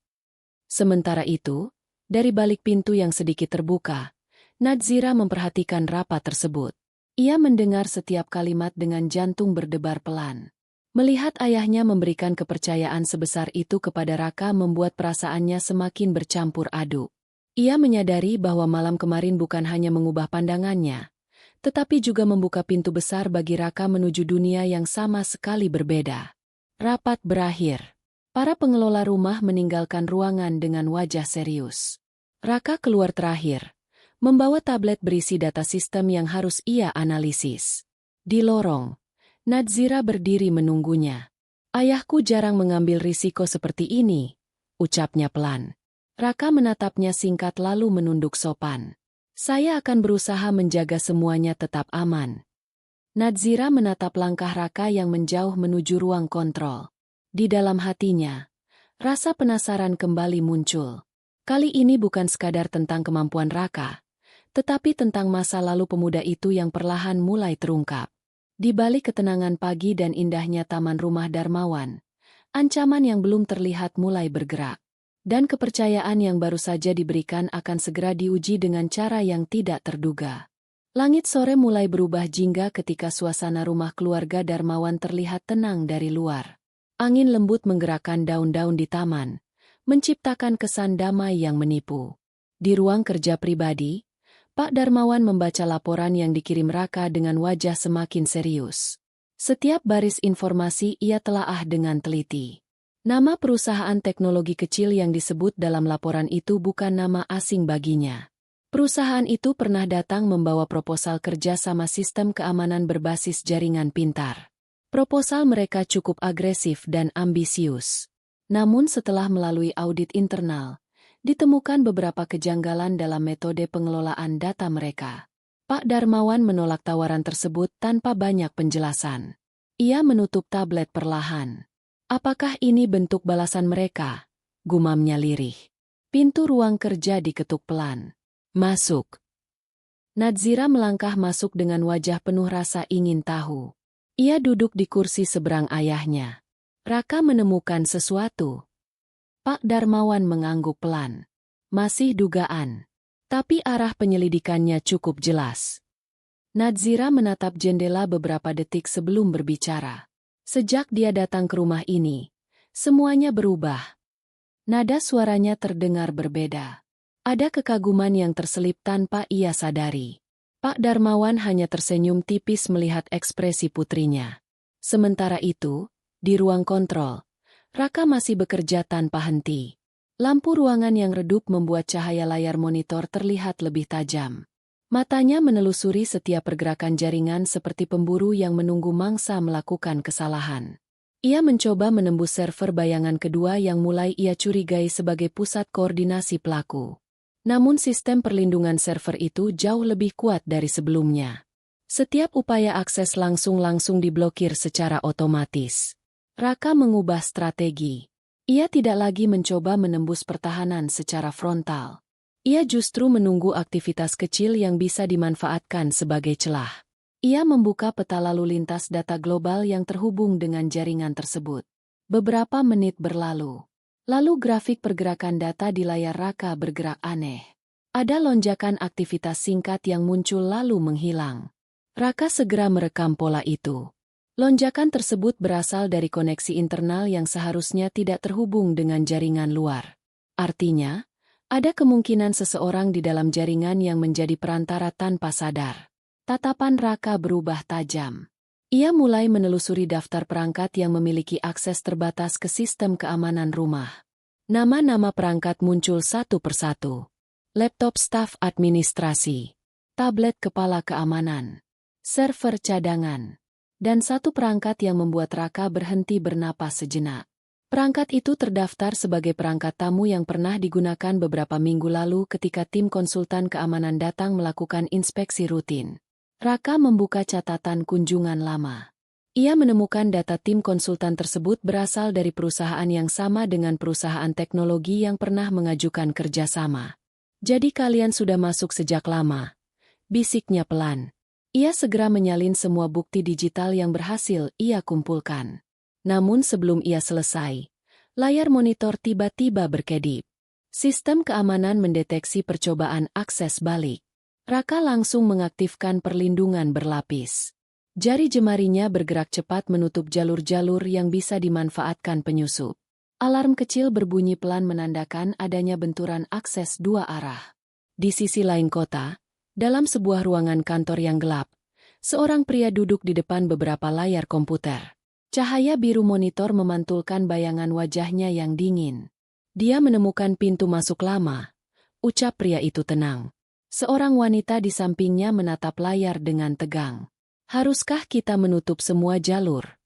Sementara itu, dari balik pintu yang sedikit terbuka, Nadzira memperhatikan rapat tersebut. Ia mendengar setiap kalimat dengan jantung berdebar pelan. Melihat ayahnya memberikan kepercayaan sebesar itu kepada Raka membuat perasaannya semakin bercampur aduk. Ia menyadari bahwa malam kemarin bukan hanya mengubah pandangannya, tetapi juga membuka pintu besar bagi Raka menuju dunia yang sama sekali berbeda. Rapat berakhir. Para pengelola rumah meninggalkan ruangan dengan wajah serius. Raka keluar terakhir, membawa tablet berisi data sistem yang harus ia analisis. Di lorong, Nadzira berdiri menunggunya. Ayahku jarang mengambil risiko seperti ini, ucapnya pelan. Raka menatapnya singkat lalu menunduk sopan. Saya akan berusaha menjaga semuanya tetap aman. Nadzira menatap langkah Raka yang menjauh menuju ruang kontrol. Di dalam hatinya, rasa penasaran kembali muncul. Kali ini bukan sekadar tentang kemampuan Raka, tetapi tentang masa lalu pemuda itu yang perlahan mulai terungkap. Di balik ketenangan pagi dan indahnya taman rumah Darmawan, ancaman yang belum terlihat mulai bergerak. Dan kepercayaan yang baru saja diberikan akan segera diuji dengan cara yang tidak terduga. Langit sore mulai berubah jingga ketika suasana rumah keluarga Darmawan terlihat tenang dari luar. Angin lembut menggerakkan daun-daun di taman, menciptakan kesan damai yang menipu. Di ruang kerja pribadi, Pak Darmawan membaca laporan yang dikirim Raka dengan wajah semakin serius. Setiap baris informasi ia telaah dengan teliti. Nama perusahaan teknologi kecil yang disebut dalam laporan itu bukan nama asing baginya. Perusahaan itu pernah datang membawa proposal kerja sama sistem keamanan berbasis jaringan pintar. Proposal mereka cukup agresif dan ambisius. Namun setelah melalui audit internal, ditemukan beberapa kejanggalan dalam metode pengelolaan data mereka. Pak Darmawan menolak tawaran tersebut tanpa banyak penjelasan. Ia menutup tablet perlahan. Apakah ini bentuk balasan mereka? Gumamnya lirih. Pintu ruang kerja diketuk pelan. Masuk. Nadzira melangkah masuk dengan wajah penuh rasa ingin tahu. Ia duduk di kursi seberang ayahnya. Raka menemukan sesuatu. Pak Darmawan mengangguk pelan. Masih dugaan. Tapi arah penyelidikannya cukup jelas. Nadzira menatap jendela beberapa detik sebelum berbicara. Sejak dia datang ke rumah ini, semuanya berubah. Nada suaranya terdengar berbeda. Ada kekaguman yang terselip tanpa ia sadari. Pak Darmawan hanya tersenyum tipis melihat ekspresi putrinya. Sementara itu, di ruang kontrol, Raka masih bekerja tanpa henti. Lampu ruangan yang redup membuat cahaya layar monitor terlihat lebih tajam. Matanya menelusuri setiap pergerakan jaringan seperti pemburu yang menunggu mangsa melakukan kesalahan. Ia mencoba menembus server bayangan kedua yang mulai ia curigai sebagai pusat koordinasi pelaku. Namun sistem perlindungan server itu jauh lebih kuat dari sebelumnya. Setiap upaya akses langsung diblokir secara otomatis. Raka mengubah strategi. Ia tidak lagi mencoba menembus pertahanan secara frontal. Ia justru menunggu aktivitas kecil yang bisa dimanfaatkan sebagai celah. Ia membuka peta lalu lintas data global yang terhubung dengan jaringan tersebut. Beberapa menit berlalu. Lalu grafik pergerakan data di layar Raka bergerak aneh. Ada lonjakan aktivitas singkat yang muncul lalu menghilang. Raka segera merekam pola itu. Lonjakan tersebut berasal dari koneksi internal yang seharusnya tidak terhubung dengan jaringan luar. Artinya, ada kemungkinan seseorang di dalam jaringan yang menjadi perantara tanpa sadar. Tatapan Raka berubah tajam. Ia mulai menelusuri daftar perangkat yang memiliki akses terbatas ke sistem keamanan rumah. Nama-nama perangkat muncul satu persatu. Laptop staf administrasi, tablet kepala keamanan, server cadangan, dan satu perangkat yang membuat Raka berhenti bernapas sejenak. Perangkat itu terdaftar sebagai perangkat tamu yang pernah digunakan beberapa minggu lalu ketika tim konsultan keamanan datang melakukan inspeksi rutin. Raka membuka catatan kunjungan lama. Ia menemukan data tim konsultan tersebut berasal dari perusahaan yang sama dengan perusahaan teknologi yang pernah mengajukan kerjasama. Jadi kalian sudah masuk sejak lama, bisiknya pelan. Ia segera menyalin semua bukti digital yang berhasil ia kumpulkan. Namun sebelum ia selesai, layar monitor tiba-tiba berkedip. Sistem keamanan mendeteksi percobaan akses balik. Raka langsung mengaktifkan perlindungan berlapis. Jari jemarinya bergerak cepat menutup jalur-jalur yang bisa dimanfaatkan penyusup. Alarm kecil berbunyi pelan menandakan adanya benturan akses dua arah. Di sisi lain kota, dalam sebuah ruangan kantor yang gelap, seorang pria duduk di depan beberapa layar komputer. Cahaya biru monitor memantulkan bayangan wajahnya yang dingin. Dia menemukan pintu masuk lama. Ucap pria itu tenang. Seorang wanita di sampingnya menatap layar dengan tegang. Haruskah kita menutup semua jalur?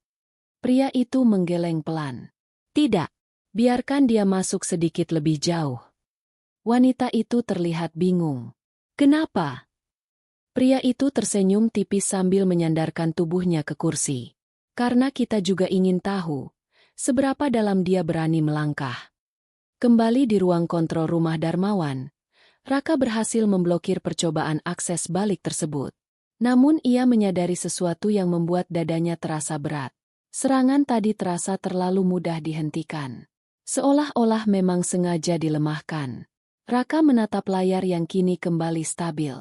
Pria itu menggeleng pelan. Tidak, biarkan dia masuk sedikit lebih jauh. Wanita itu terlihat bingung. Kenapa? Pria itu tersenyum tipis sambil menyandarkan tubuhnya ke kursi. Karena kita juga ingin tahu, seberapa dalam dia berani melangkah. Kembali di ruang kontrol rumah Darmawan, Raka berhasil memblokir percobaan akses balik tersebut. Namun ia menyadari sesuatu yang membuat dadanya terasa berat. Serangan tadi terasa terlalu mudah dihentikan. Seolah-olah memang sengaja dilemahkan. Raka menatap layar yang kini kembali stabil.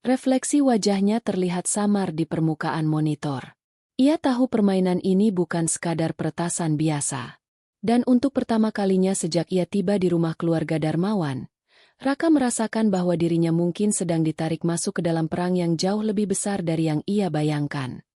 Refleksi wajahnya terlihat samar di permukaan monitor. Ia tahu permainan ini bukan sekadar peretasan biasa. Dan untuk pertama kalinya sejak ia tiba di rumah keluarga Darmawan, Raka merasakan bahwa dirinya mungkin sedang ditarik masuk ke dalam perang yang jauh lebih besar dari yang ia bayangkan.